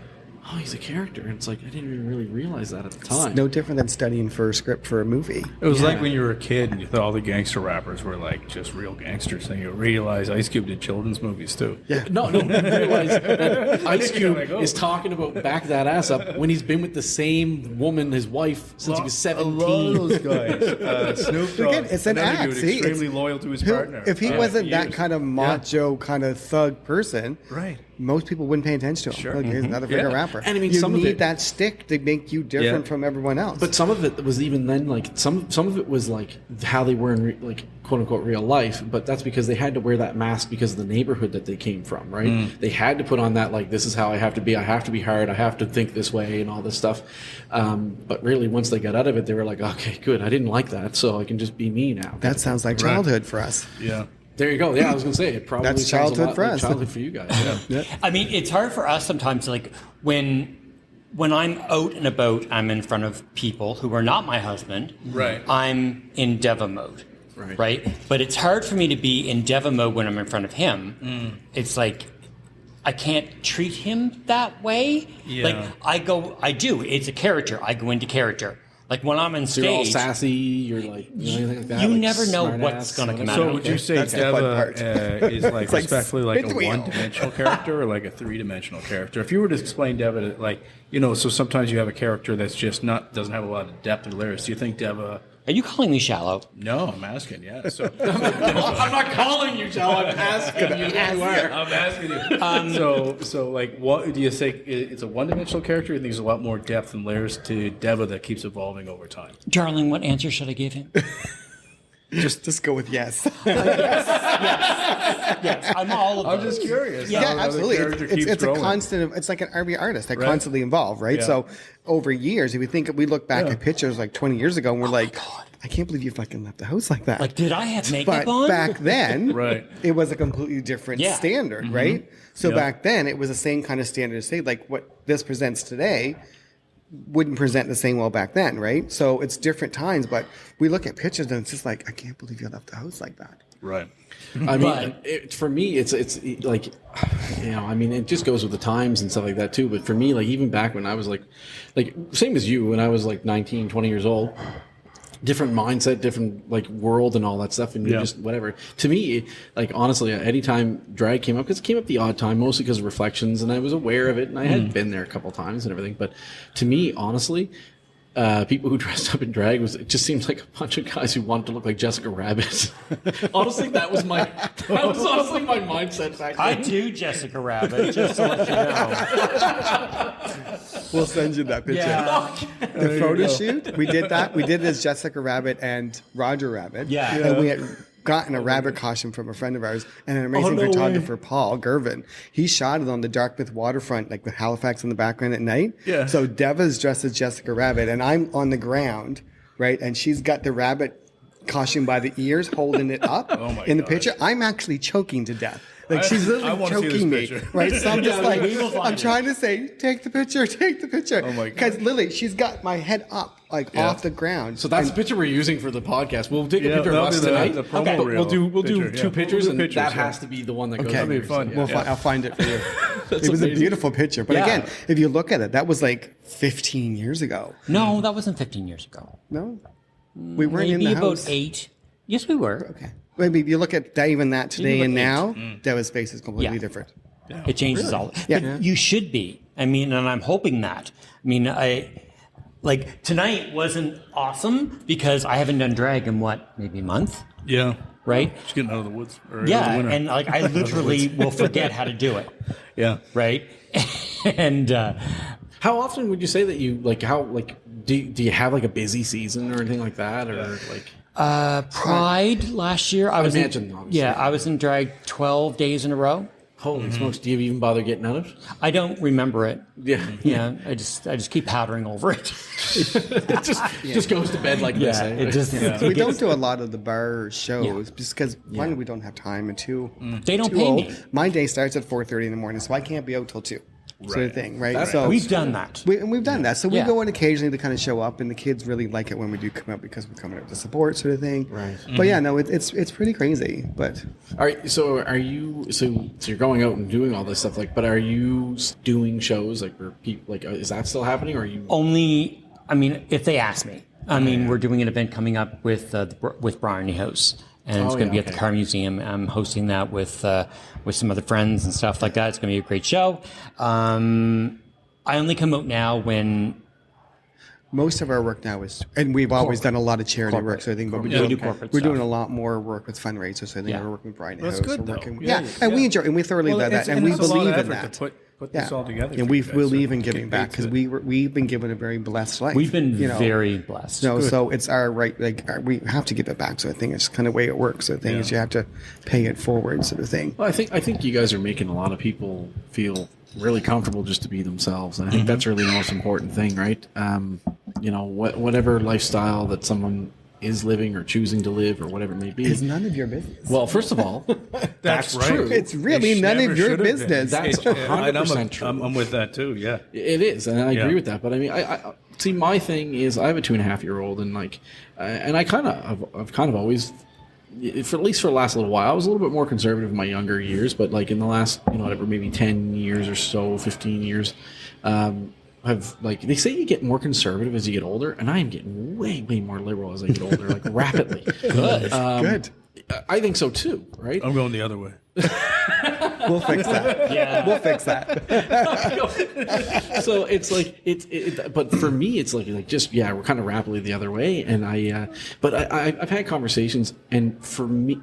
oh, he's a character. And it's like, I didn't even really realize that at the time. It's no different than studying for a script for a movie. It was like when you were a kid and you thought all the gangster rappers were just real gangsters, and you realize Ice Cube did children's movies too. Yeah. No, you realize that Ice Cube is talking about back that ass up when he's been with the same woman, his wife, since he was 17. A lot of those guys. Snoop Dogg. Again, it's an another act. dude, See, extremely loyal to his partner. If he wasn't that years. kind of macho, kind of thug person, Right. most people wouldn't pay attention to him. Sure. He's another freaking rapper. And I mean, you some of need it- that stick to make you different from everyone else. But some of it was even then some of it was how they were in quote unquote real life. But that's because they had to wear that mask because of the neighborhood that they came from, right? They had to put on that this is how I have to be. I have to be hard. I have to think this way and all this stuff. But really, once they got out of it, they were like, okay, good. I didn't like that, so I can just be me now. that sounds like childhood for us. Yeah. There you go. Yeah, I was going to say it probably That's sounds a childhood lot for like us. childhood for you guys. Yeah. I mean, it's hard for us sometimes. When I'm out and about, I'm in front of people who are not my husband. Right. I'm in Deva mode. Right. But it's hard for me to be in Deva mode when I'm in front of him. It's like I can't treat him that way. Yeah. It's a character. I go into character. When I'm on So you're all stage, sassy. You're anything like that. you like never know smart what's ass, going to come out. So of would it. you say That's the fun part. Deva is respectfully a spin wheel. one-dimensional character or a three-dimensional character? If you were to explain Deva so sometimes you have a character that's just doesn't have a lot of depth or layers. Do you think Deva? Are you calling me shallow? No, I'm asking. Yeah. So I'm not calling you, Joe. I'm asking you. You are. I'm asking you. What do you say? It's a one-dimensional character. Or you think there's a lot more depth and layers to Deva that keeps evolving over time? Darling, what answer should I give him? Just go with yes. Yes, I'm all of I'm those. just curious. Yeah, how the absolutely. character It's keeps a growing. constant. It's like an every artist. They Right. constantly evolve, right? Yeah. So over years, if we look back at pictures 20 years ago, and we're I can't believe you fucking left the house like that. Did I have makeup But on? back then, Right. it was a completely different Yeah. standard, right? So Yeah. back then, it was the same kind of standard to say, what this presents today wouldn't present the same well back then, right? So it's different times, but we look at pictures and it's just I can't believe you left the house like that. Right. I mean, for me, it's I mean, it just goes with the times and stuff like that too. But for me, even back when I was same as you, when I was 19, 20 years old, different mindset, different world and all that stuff. And you just, whatever. To me, honestly, anytime drag came up, because it came up the odd time, mostly because of Reflections, and I was aware of it, and I had been there a couple of times and everything. But to me, honestly, people who dressed up in drag it just seems like a bunch of guys who wanted to look like Jessica Rabbit. Honestly, that was honestly my mindset back then. I do Jessica Rabbit, just to let you know. We'll send you that picture. Yeah. The photo shoot, we did that. We did it as Jessica Rabbit and Roger Rabbit. Yeah. And we had gotten a rabbit costume from a friend of ours and an amazing no photographer, Paul Gervin. He shot it on the Dartmouth waterfront, with Halifax in the background at night. Yeah. So Deva's dressed as Jessica Rabbit and I'm on the ground, right? And she's got the rabbit costume by the ears, holding it up in the picture. I'm actually choking to death. She's I literally wanna see this choking me, picture. right? So I'm just we will find I'm it. trying to say, take the picture. Oh my God. Because literally, she's got my head up, off the ground. So that's the picture we're using for the podcast. We'll take a Yeah, picture of that'll us be the tonight. promo but reel we'll do picture, two yeah. pictures, We'll do and pictures, that yeah. has to be the one that goes. Okay. on That'd be there. fun. So, Yeah. I'll find it for you. It was a beautiful picture. But Yeah. again, if you look at it, that was like 15 years ago. No, that wasn't 15 years ago. No? We weren't Maybe in the about house. 8. Yes, we were. Okay. Maybe if you look at that, even that today about and 8. now, Deva's face is completely Yeah. different. It changes all. Yeah. But you should be. I mean, and I'm hoping that. I mean, like tonight wasn't awesome because I haven't done drag in maybe a month, Yeah. right? Just getting out of the woods. Or out of Yeah, the winter. and like I literally will forget how to do it, yeah. right? And How often would you say that you do you have like a busy season or anything like that, or like? Pride last year, I was imagine, obviously. I was in drag 12 days in a row. Holy smokes! Do you even bother getting out of it? I don't remember it. Yeah, Yeah, I just keep powdering over it. it just goes to bed like this. Yeah, Eh? it just We don't do a lot of the bar shows just because, one, we don't have time, and two, they don't too pay old. me. My day starts at 4:30 in the morning, so I can't be out till 2. Sort of thing, right? So We've done that. we've done that. So we Yeah. go in occasionally to kind of show up, and the kids really like it when we do come out because we're coming out to support, sort of thing. Right. But yeah, no, it's pretty crazy. But Are you so you're going out and doing all this stuff but are you doing shows like where people is that still happening, or are you? Only, I mean, if they ask me. I mean, we're doing an event coming up with Brownie House, and it's going to be at the Car Museum. I'm hosting that with some other friends and stuff like that. It's going to be a great show. I only come out now when most of our work now is, and we've always done a lot of charity work, so I think, but We do corporate we're stuff. doing a lot more work with fundraisers. So I think Yeah. we're working with Brian That's House. good, we're though. working, Yeah, and we enjoy, and we thoroughly Well, love that, it's- and we it's a lot of believe in effort that. to put this all together. And for we you guys, believe so in get giving paid back to because it. we've been given a very blessed life. we've been you know? very blessed. So it's our right. We have to give it back. So I think it's kind of the way it works. So the thing is, you have to pay it forward, sort of thing. Well, I think you guys are making a lot of people feel really comfortable just to be themselves, and I think that's really the most important thing, right? Whatever lifestyle that someone is living or choosing to live or whatever it may be. It's none of your business. Well, first of all, that's right. true. It's really It none never of your should have been. business. That's And 100% true. I'm with that too. Yeah. It is, and I Yeah. agree with that. But I mean, I see. My thing is, I have a 2.5-year-old, and and I've kind of always, for at least for the last little while, I was a little bit more conservative in my younger years. But like in the last, whatever, maybe 10 years or so, 15 years, have they say you get more conservative as you get older, and I am getting way more liberal as I get older, like rapidly. Good. Good. I think so too, right? I'm going the other way. We'll fix that. Yeah. We'll fix that. So it's like but for me it's like we're kind of rapidly the other way, and I've had conversations, and for me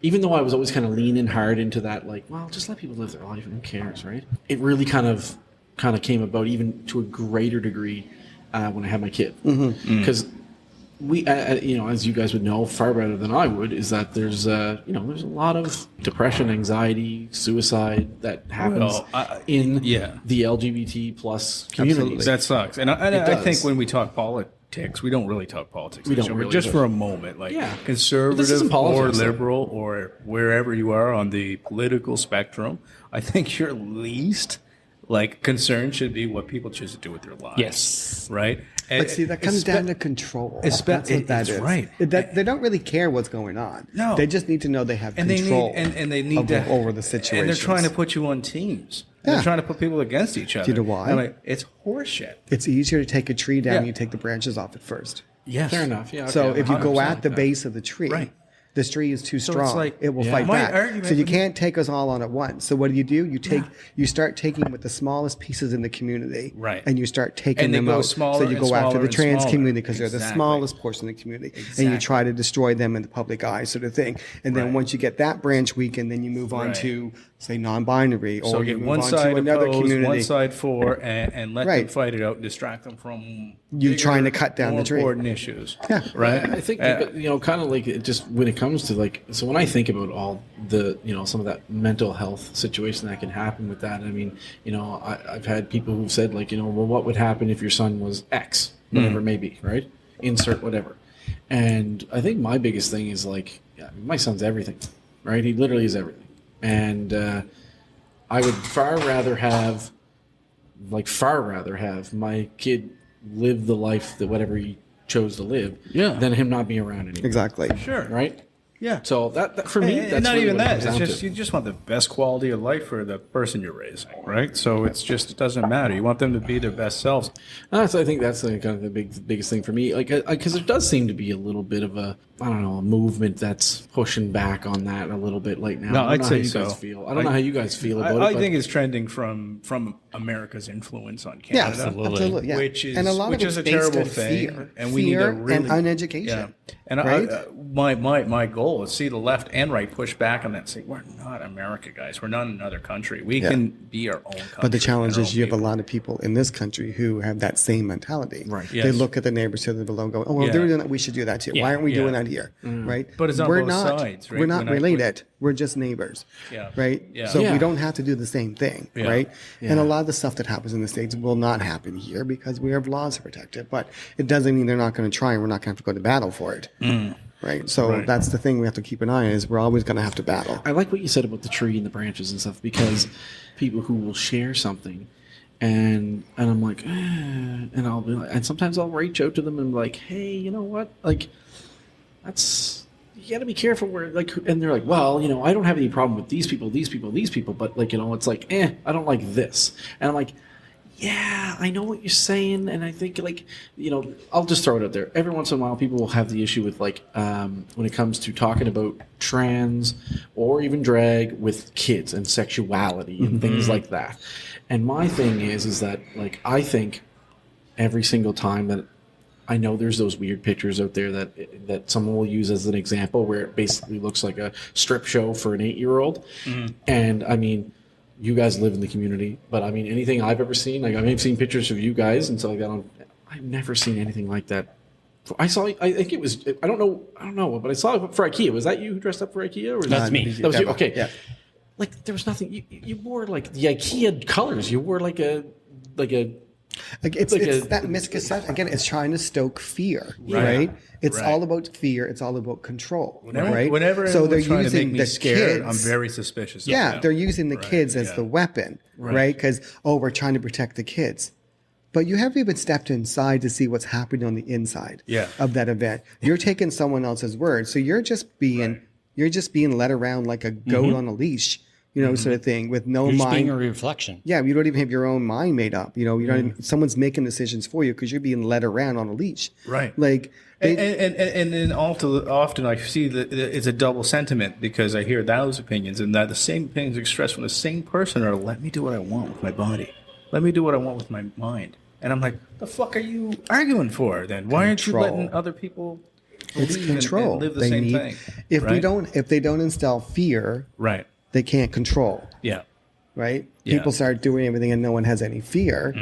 even though I was always kind of leaning hard into that, just let people live their life and who cares, right? It really kind of came about even to a greater degree when I had my kid, because we, as you guys would know far better than I would, is that there's a lot of depression, anxiety, suicide that happens in the LGBT plus community. Absolutely. That sucks. And I does. think when we talk politics, we don't really talk politics. We don't But really, just but- for a moment, Yeah. But this conservative isn't or politics, though. liberal or wherever you are on the political spectrum, I think your least concern should be what people choose to do with their lives. Yes. Right. But see, that comes down to control. That's what that it's is. right. They don't really care what's going on. No. They just need to know they have And control. they need to over the situation. And they're trying to put you on teams. Yeah. They're trying to put people against each other. Do you know why? And it's horseshit. It's easier to take a tree down. Yeah. You take the branches off it first. Yes. Fair enough. Yeah. So okay, if you go 100%, at the yeah. base of the tree, Right. the tree is too So strong. it's like- it will Yeah. fight My back. argument So you would be- can't take us all on at once. So what do? You start taking with the smallest pieces in the community, Right. And you start taking And they them go out. smaller So you and go after smaller the and trans smaller. community because they're the Exactly. smallest portion of the community, and you Exactly. try to destroy them in the public eye, sort of thing. And then Right. once you get that branch weakened, then you move on Right. to say non-binary, or So you get move one on side to another opposed, community. one side for, and let them Right. fight it out and distract them from You trying bigger, to cut down more the tree. important issues. Yeah. Right. I think, kind of it just when it comes to so when I think about all the, some of that mental health situation that can happen with that, I mean, I've had people who've said well, what would happen if your son was X, whatever it may be, right? Insert whatever. And I think my biggest thing is my son's everything, right? He literally is everything. And I would far rather have my kid live the life that whatever he chose to live Yeah. than him not be around anymore. Exactly. Sure. Right? Yeah. So that for me, And that's not really even what it that. comes It's down just to. you just want the best quality of life for the person you're raising, right? So it doesn't matter. You want them to be their best selves. So I think that's kind of the biggest thing for me. Like, because there does seem to be a little bit of a, I don't know, a movement that's pushing back on that a little bit right now. No, I don't I'd know say how you so. guys feel. I don't know how you guys feel about I it. think it's trending from America's influence on Yeah, Canada. absolutely. Yeah. Which is and a lot which of is it's a based terrible on thing, fear, and we need to really and uneducation. Yeah, and right? my goal is see the left and right push back on that. And say we're not America, guys. We're not another country. We can be our own country. But the challenge and our is own you have a people. lot of people in this country who have that same mentality. Right. They Yes. look at the neighbors to the below and go, oh, well, Yeah. they're doing that. We should do that too. Yeah. Why aren't we doing Yeah. that here? Right. But it's on we're both not, sides, right? We're not When I- related. We're just neighbors. Yeah. Right. Yeah. So Yeah. we don't have to do the same thing. Yeah. Right. Yeah. And a lot of the stuff that happens in the States will not happen here because we have laws to protect it. But it doesn't mean they're not going to try and we're not going to have to go to battle for it. Right. So Right. that's the thing we have to keep an eye on is we're always going to have to battle. I like what you said about the tree and the branches and stuff, because people who will share something and I'm like, and I'll be like, and sometimes I'll reach out to them and be like, hey, you know what? Like, that's, you got to be careful where, like, and they're like, well, you know, I don't have any problem with these people, but like, you know, it's like, I don't like this. And I'm like, yeah, I know what you're saying, and I think, like, you know, I'll just throw it out there. Every once in a while, people will have the issue with, like, when it comes to talking about trans or even drag with kids and sexuality and things like that. And my thing is that, like, I think every single time that I know there's those weird pictures out there that someone will use as an example where it basically looks like a strip show for an 8-year-old, and I mean, you guys live in the community, but I mean, anything I've ever seen, like I've seen pictures of you guys and stuff like that. I've never seen anything like that. I think it was, I don't know, but I saw it for IKEA. Was that you who dressed up for IKEA? Or was That's that me. That was you? Okay. Yeah. Like there was nothing. You wore like the IKEA colors. You wore like a. Like it's Like that misconception again. It's trying to stoke fear, right? It's Right. all about fear. It's all about control, right? Whenever so they're anyone's trying to using make me the scared, kids. I'm very suspicious. Yeah, of them. they're using the Right, kids as yeah. the weapon, right? Because we're trying to protect the kids, but you haven't even stepped inside to see what's happening on the inside Yeah. of that event. You're taking someone else's word, so you're just being led around like a goat on a leash, you know, sort of thing with no You're just mind. being a reflection. Yeah, you don't even have your own mind made up. You know, you don't. Even, someone's making decisions for you because you're being led around on a leash. Right. Like, And then often I see that it's a double sentiment because I hear those opinions and that the same opinions expressed from the same person are let me do what I want with my body. Let me do what I want with my mind. And I'm like, the fuck are you arguing for then? Why aren't you Control. letting other people it's believe and control. live the They same need. thing? If right? they don't instill fear, Right. they can't control. Yeah. Right. Yeah. People start doing everything and no one has any fear.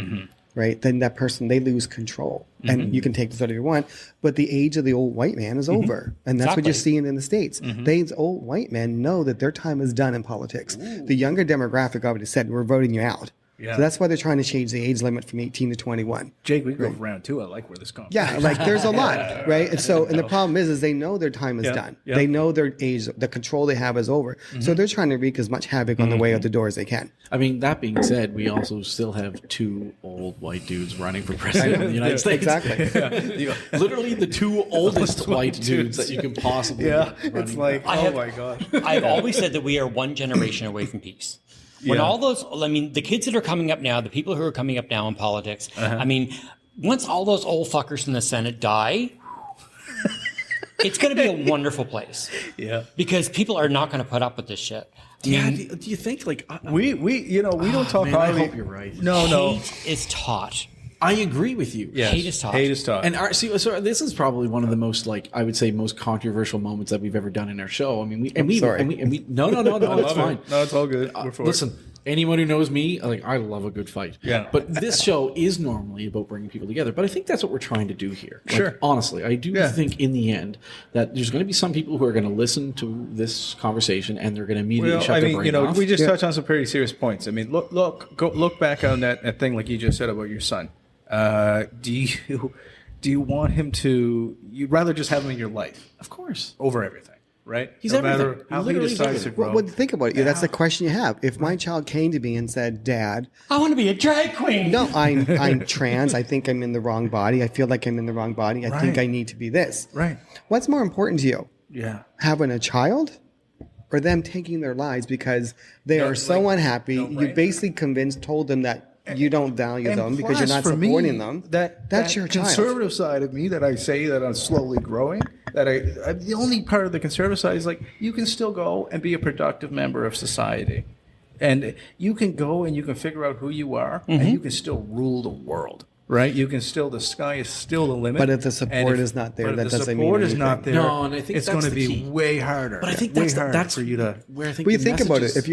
Right. Then that person they lose control, and you can take this whatever you want. But the age of the old white man is over, and that's what you're Exactly. seeing in the States. These old white men know that their time is done in politics. The younger demographic already said we're voting you out. Yeah. So that's why they're trying to change the age limit from 18 to 21. Jake, we can go for round two. I like where this comes. Yeah, like there's a lot, right? And so, and the problem is they know their time is Yeah, done. yeah. They know their age, the control they have is over. So they're trying to wreak as much havoc on the way out the door as they can. I mean, that being said, we also still have 2 old white dudes running for president of the United States. Exactly. Literally the 2 oldest white dudes that you can possibly Yeah. get running. It's like, I have- my gosh. I've always said that we are one generation away from peace. When Yeah. all those, I mean, the kids that are coming up now, the people who are coming up now in politics, I mean, once all those old fuckers in the Senate die, it's going to be a wonderful place Yeah. because people are not going to put up with this shit. Yeah, do you think, like... We don't talk man, I highly. hope you're right. No. Hate is taught. I agree with you. Yes. Hate is taught. Hate is taught. And so this is probably one of the most, like, I would say, most controversial moments that we've ever done in our show. I mean, we no, it's fine. No, it's all good. We're for it. Listen, anyone who knows me, like, I love a good fight. Yeah. But this show is normally about bringing people together. But I think that's what we're trying to do here. Like, Sure. honestly, I do Yeah. think in the end that there's going to be some people who are going to listen to this conversation and they're going to immediately Well, shut I their mean, brain you know, off. we just touched on some pretty serious points. I mean, look back on that thing like you just said about your son. Do you want him to? You'd rather just have him in your life Of course. over everything, right? He's no everything. matter how he Literally decides to everything. grow. Well, think about it. That's the question you have. If my child came to me and said, "Dad, I want to be a drag queen. no, I'm trans. I think I'm in the wrong body. I feel like I'm in the wrong body. I think Right. I need to be this." Right. What's more important to you? having a child or them taking their lives because they are so unhappy. You basically told them that you don't value them because you're not supporting them. That's your child. Conservative side of me that I say that I'm slowly growing. The only part of the conservative side is like you can still go and be a productive member of society, and you can go and you can figure out who you are, and you can still rule the world. Right, you can still. The sky is still the limit. But if the support is not there, that doesn't mean anything. If the support is not there, No, and I think it's that's going to the be key. way harder. But I think way that's harder for you to. where I think. Well, you the think about message it.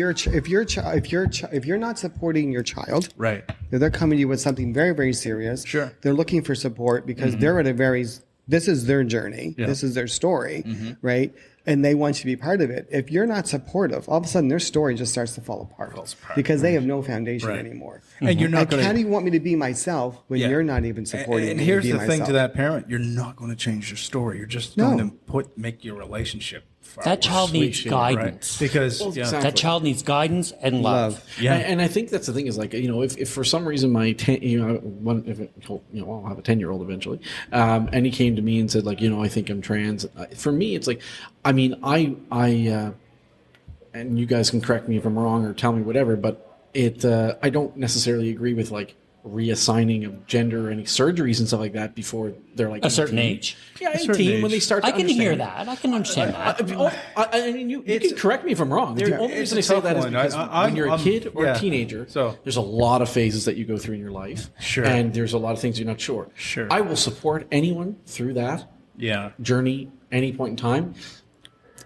If you're not supporting your child, Right. they're coming to you with something very, very serious. Sure. They're looking for support because they're at a very. This is their journey. Yeah. This is their story, right? And they want you to be part of it. If you're not supportive, all of a sudden their story just starts to fall apart because they have no foundation anymore. And you're not Like, going how to. do you want me to be myself when you're not even supporting And me here's to the be thing myself? to that parent: you're not going to change your story. You're just No. going to make your relationship. Far That worse. child needs Right? guidance. Because exactly. That child needs guidance and love. Yeah. And I think that's the thing is like, if for some reason my I'll have a 10-year-old eventually, and he came to me and said like, I think I'm trans. For me, it's like, I mean, and you guys can correct me if I'm wrong or tell me whatever, but I don't necessarily agree with like reassigning of gender or any surgeries and stuff like that before they're like A certain 18. age. Yeah, A certain 18 when age. they start to I can hear understand. that. I can understand that. I mean, you can correct me if I'm wrong. The only it's reason a I say tough that is one. because when you're a kid or a teenager, So- there's a lot of phases that you go through in your life. Sure. And there's a lot of things you're not sure. Sure. I will support anyone through that Yeah. journey any point in time.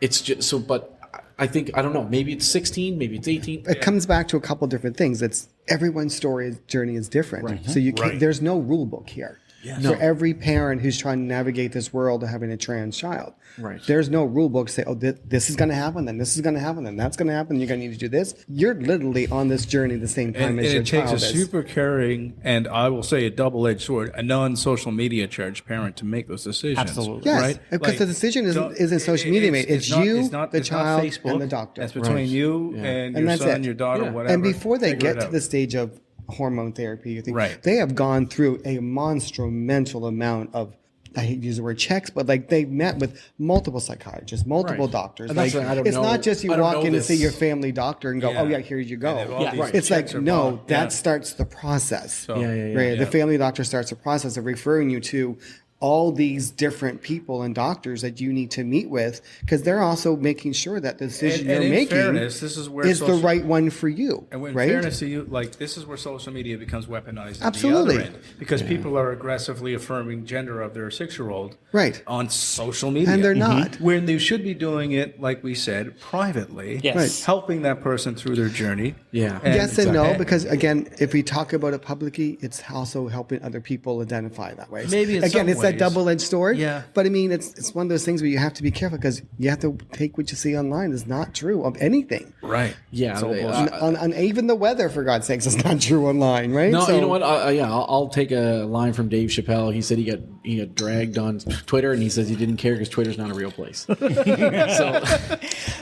It's just so, but I think, I don't know, maybe it's 16, maybe it's 18. It comes back to a couple different things. It's everyone's journey is different. So you can't, there's no rule book here. For every parent who's trying to navigate this world of having a trans child. Right. There's no rule book say, oh, this is going to happen, then this is going to happen, then that's going to happen, you're going to need to do this. You're literally on this journey the same time And as your it takes child a is. super caring, and I will say a double-edged sword, a non-social media charged parent to make those decisions. Absolutely. Yes, right? because the decision isn't social media made. It's you, the child, and the doctor. That's between you and your that's son, it. your daughter, Yeah. whatever. And before they Figure get it to out. the stage of hormone therapy, you think Right. they have gone through a monumental amount of, I hate to use the word checks, but like they've met with multiple psychiatrists, multiple Right. doctors. And Like, that's what I don't it's know. not just you I don't walk know in and this. see your family doctor and go, Yeah. oh yeah, here you go. And all Yeah. these Right. It's like, checks are no, bought. that Yeah. starts the process. So- Yeah. Right. The family doctor starts the process of referring you to all these different people and doctors that you need to meet with because they're also making sure that the decision And you're in making fairness, this is where is the social- right one for you. And in right? fairness to you, like this is where social media becomes weaponized. Absolutely. At the other end, because people are aggressively affirming gender of their 6-year-old Right. on social media, And they're not. When they should be doing it, like we said, privately, Yes. Right. helping that person through their journey. Yeah. Yes and no, because again, if we talk about it publicly, it's also helping other people identify that way. Maybe in again, some it's that ways. double-edged sword. Yeah. But I mean, it's one of those things where you have to be careful because you have to take what you see online is not true of anything. Right. Yeah. It's all they- bullshit. On even the weather, for God's sakes, is not true online, right? No, So- you know what? I'll take a line from Dave Chappelle. He said he got dragged on Twitter, and he says he didn't care because Twitter's not a real place. So,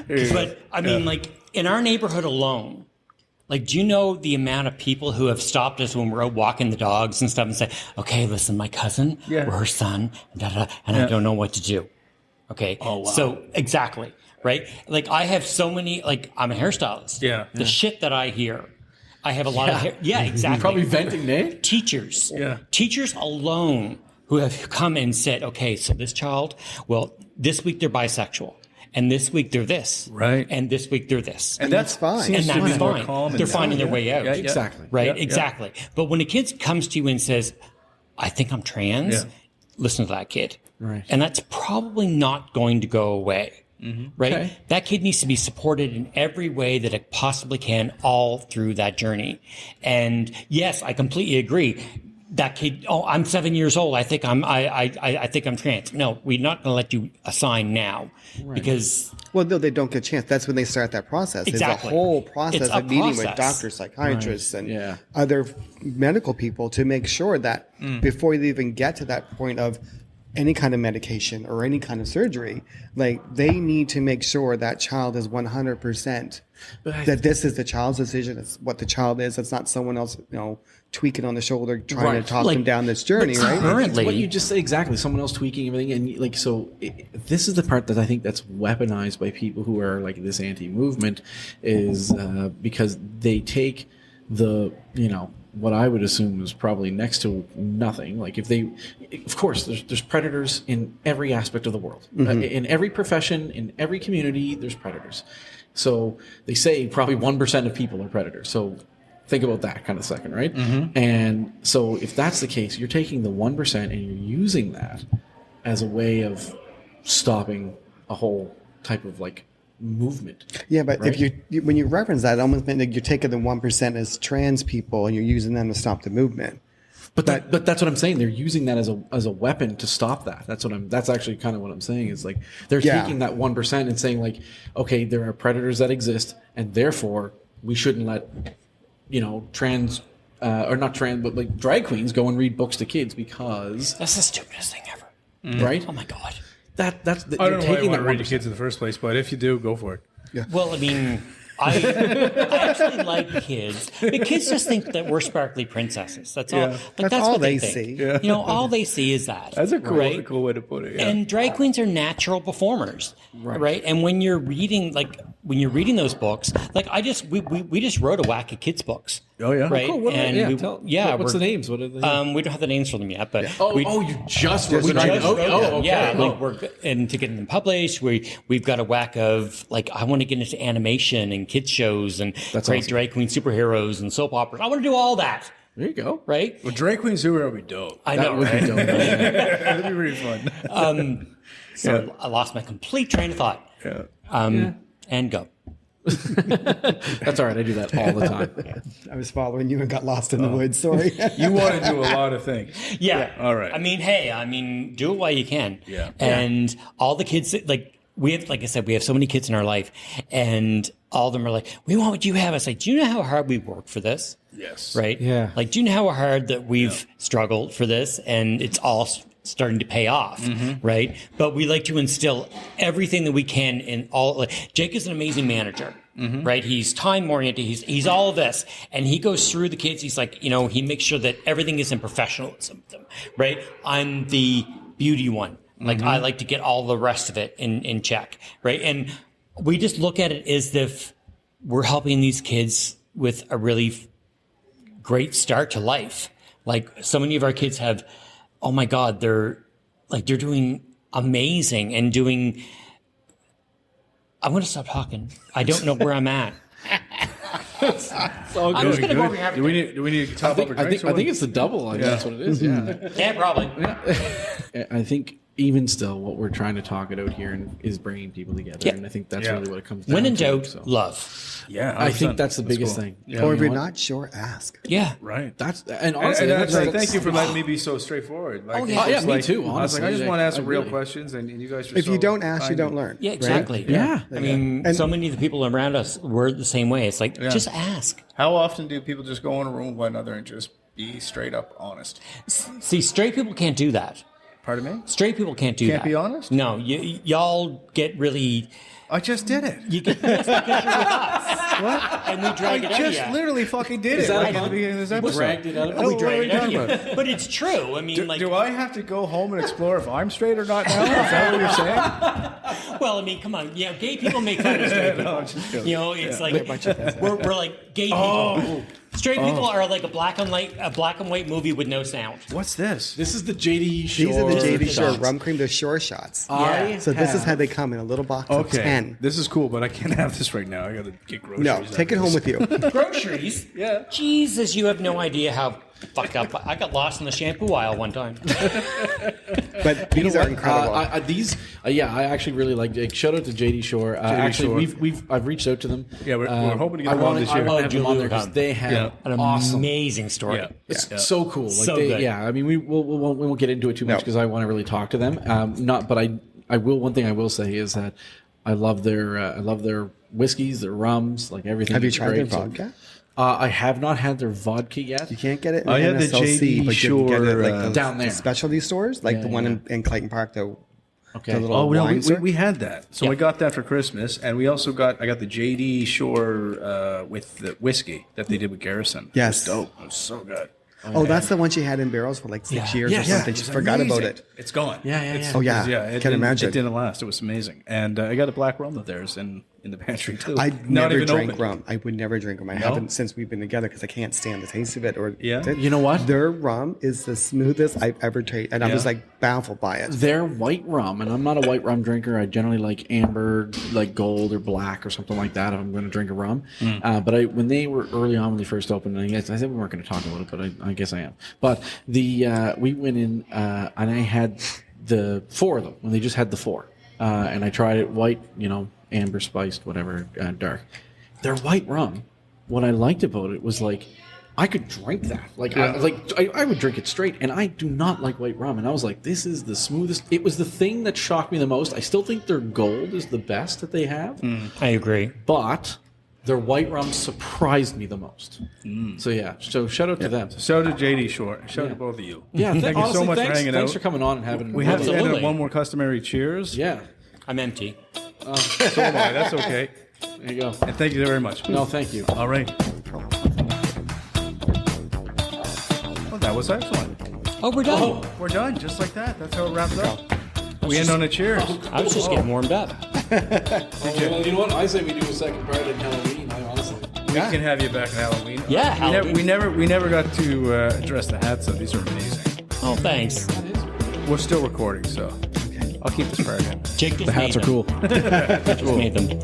But I mean, like in our neighborhood alone, like, do you know the amount of people who have stopped us when we're out walking the dogs and stuff and say, okay, listen, my cousin or her son, and I don't know what to do. Okay. Oh, wow. So exactly. Right. Like I have so many, like I'm a hairstylist. Yeah. The shit that I hear. I have a lot of hair. Yeah, exactly. probably venting, Nate. Teachers. Yeah. Teachers alone who have come and said, okay, so this child, well, this week they're bisexual. And this week they're this. Right. And this week they're this. And that's fine. seems And to be that's more fine. common They're now. finding their way out. Yeah, yeah. Exactly. Right? Yeah, yeah. Exactly. But when a kid comes to you and says, I think I'm trans, Yeah. listen to that kid. Right. And that's probably not going to go away. Right? Okay. That kid needs to be supported in every way that it possibly can all through that journey. And yes, I completely agree. That kid, oh, I'm 7 years old. I think I think I'm trans. No, we're not going to let you assign now because Well, no, they don't get a chance. That's when they start that process. Exactly. There's a whole process It's a of meeting with process. doctors, psychiatrists, and Yeah. other medical people to make sure that before you even get to that point of any kind of medication or any kind of surgery, like they need to make sure that child is 100% that this is the child's decision. It's what the child is. It's not someone else, tweaking on the shoulder, trying to talk them down this journey, right? Currently, What you just said, exactly. Someone else tweaking everything, and this is the part that I think that's weaponized by people who are like this anti-movement, is because they take the what I would assume is probably next to nothing. Like of course, there's predators in every aspect of the world, in every profession, in every community. There's predators. So they say probably 1% of people are predators. So think about that kind of second, right? And so if that's the case, you're taking the 1% and you're using that as a way of stopping a whole type of like movement. Yeah, but right? if when you reference that, it almost meant like you're taking the 1% as trans people and you're using them to stop the movement. But that's what I'm saying. They're using that as a weapon to stop that. That's actually kind of what I'm saying, is like they're taking that 1% and saying like, okay, there are predators that exist, and therefore we shouldn't let trans or not trans, but like drag queens go and read books to kids because that's the stupidest thing ever. Right? Oh my god. I don't know why you want to read to kids in the first place, but if you do, go for it. Yeah. Well, I mean, I actually like kids. The kids just think that we're sparkly princesses. That's all. Like, that's all what they think. see. Yeah. All they see is that. That's a right? cool way to put it. Yeah. And drag queens are natural performers, right? And when you're reading those books, like we just wrote a whack of kids books. Oh yeah, right. Cool. What's the names? What are the we don't have the names for them yet, but you just we just wrote them. okay. Yeah, like we're and to get them published, we've got a whack of like I want to get into animation and kids shows and create awesome. drag queen superheroes and soap operas. I want to do all that. There you go. Right? Well, drag queen superhero would be dope. I know, Would right? be dope. That'd be really fun. So I lost my complete train of thought. And go. That's all right. I do that all the time. I was following you and got lost in the woods. Sorry. You want to do a lot of things. Yeah. All right. I mean, do it while you can. Yeah. And all the kids, like I said, we have so many kids in our life, and all of them are like, we want what you have. I was like, do you know how hard we work for this? Yes. Right? Yeah. Like, do you know how hard that we've struggled for this? And it's all starting to pay off, right? But we like to instill everything that we can in all. Like, Jake is an amazing manager, right? He's time oriented. He's all of this, and he goes through the kids. He's like, he makes sure that everything is in professionalism, right? I'm the beauty one. Like I like to get all the rest of it in check, right? And we just look at it as if we're helping these kids with a really great start to life. Like so many of our kids have. Oh my God, they're doing amazing and doing. I'm going to stop talking. I don't know where I'm at. I'm just going to go over here. Do we need to top up our drinks? I think it's the double. I think that's what it is. Yeah. Yeah, probably. I think even still, what we're trying to talk it out here is bringing people together, Yeah. and I think that's really what it comes down When in to. doubt, So. love. Yeah, I think that's the biggest thing. Yeah. Or if You you're know what? not sure, ask. Yeah. Right. That's and And, honestly, and actually, thank you for letting me be so straightforward. Like, yeah. it's Yeah, me like- too, I was honestly. like, I just want to ask I some real really- questions, and you guys. If you don't ask, you don't learn. Yeah, exactly. Yeah. I mean, so many of the people around us were the same way. It's like, just ask. How often do people just go in a room with one another and just be straight up honest? See, straight people can't do that. Pardon me? Straight people can't do that. Can't be honest? No, y'all get really. I just did it. You get this because you're with us. What? And we drag it out of Just you. literally fucking did it. that Like a at the pun? beginning of this episode. Dragged it out of We what drag are it you out talking of you. about? But it's true. I mean, Do I have to go home and explore if I'm straight or not now? Is that what you're saying? well, I mean, come on. Yeah, gay people make fun of straight people. I'm just joking. It's like we're like gay people. Straight people are like a black and white movie with no sound. What's this? This is the JD Shore. These are the JD Shore shots. rum cream, the Shore shots. Yeah. So this is how they come in a little box of 10. This is cool, but I can't have this right now. I got to get groceries. No, take it home with you. Groceries? Yeah. Jesus, you have no idea how fucked up. I got lost in the shampoo aisle one time. But these are incredible. I actually really like. Shout out to JD Shore. Actually, Shore. I've reached out to them. Yeah, we're hoping to get I them on wanna- this I year. want to have them on there because Come. they have An awesome. amazing story. Yeah. It's so cool. Like So they, good. yeah. I mean, we won't get into it too much No. because I want to really talk to them. But I will. One thing I will say is that I love their whiskeys, their rums, like everything. Have you is tried great. their vodka? I have not had their vodka yet. You can't get it in I had the NSLC, JD but you can get it Shore, like the down there. specialty stores, like the one in Clayton Park, the little Oh, no, wine store. we had that. So Yeah. I got that for Christmas, and we also I got the JD Shore with the whiskey that they did with Garrison. Yes. It was dope. It was so good. Oh, that's the one she had in barrels for like 6 years Yeah. or something. It She was forgot about amazing. it. It's gone. Yeah. Oh, yeah. Yeah, Can imagine. It didn't last. It was amazing. And I got a black rum of theirs in the pantry, too. I Not never even drank opened. rum. I would never drink rum. I haven't since we've been together because I can't stand the taste of it. Or Yeah? You know what? Their rum is the smoothest I've ever tasted, and I was like baffled by it. Their white rum, and I'm not a white rum drinker. I generally like amber, like gold or black or something like that if I'm going to drink a rum. But when they were early on when they first opened, and I said we weren't going to talk about it, but I guess I am. But we went in and I had the 4 of them when they just had the 4, and I tried it white, amber spiced, whatever, dark. Their white rum, what I liked about it was like I could drink that. I would drink it straight, and I do not like white rum. And I was like, this is the smoothest. It was the thing that shocked me the most. I still think their gold is the best that they have, I agree. but their white rum surprised me the most. So yeah, so shout out to them. So did JD Shore. Shout out to both of you. Yeah, Thank you so honestly, much thanks, for hanging thanks out. for coming on and having. We have to end Absolutely. up one more customary cheers. Yeah, I'm empty. So am I. That's okay. there you go. And thank you very much. No, thank you. All right. Well, that was excellent. Oh, we're done. We're done. Just like that. That's how it wraps up. We end on a cheers. I was just getting warmed up. Well, you know what? I say we do a second part in Halloween. I honestly. We can have you back in Halloween. Yeah, We Halloween. never got to address the hats, though. These are amazing. Oh, thanks. We're still recording, so I'll keep this part in. Jake just The hats are made them. cool. Just made them.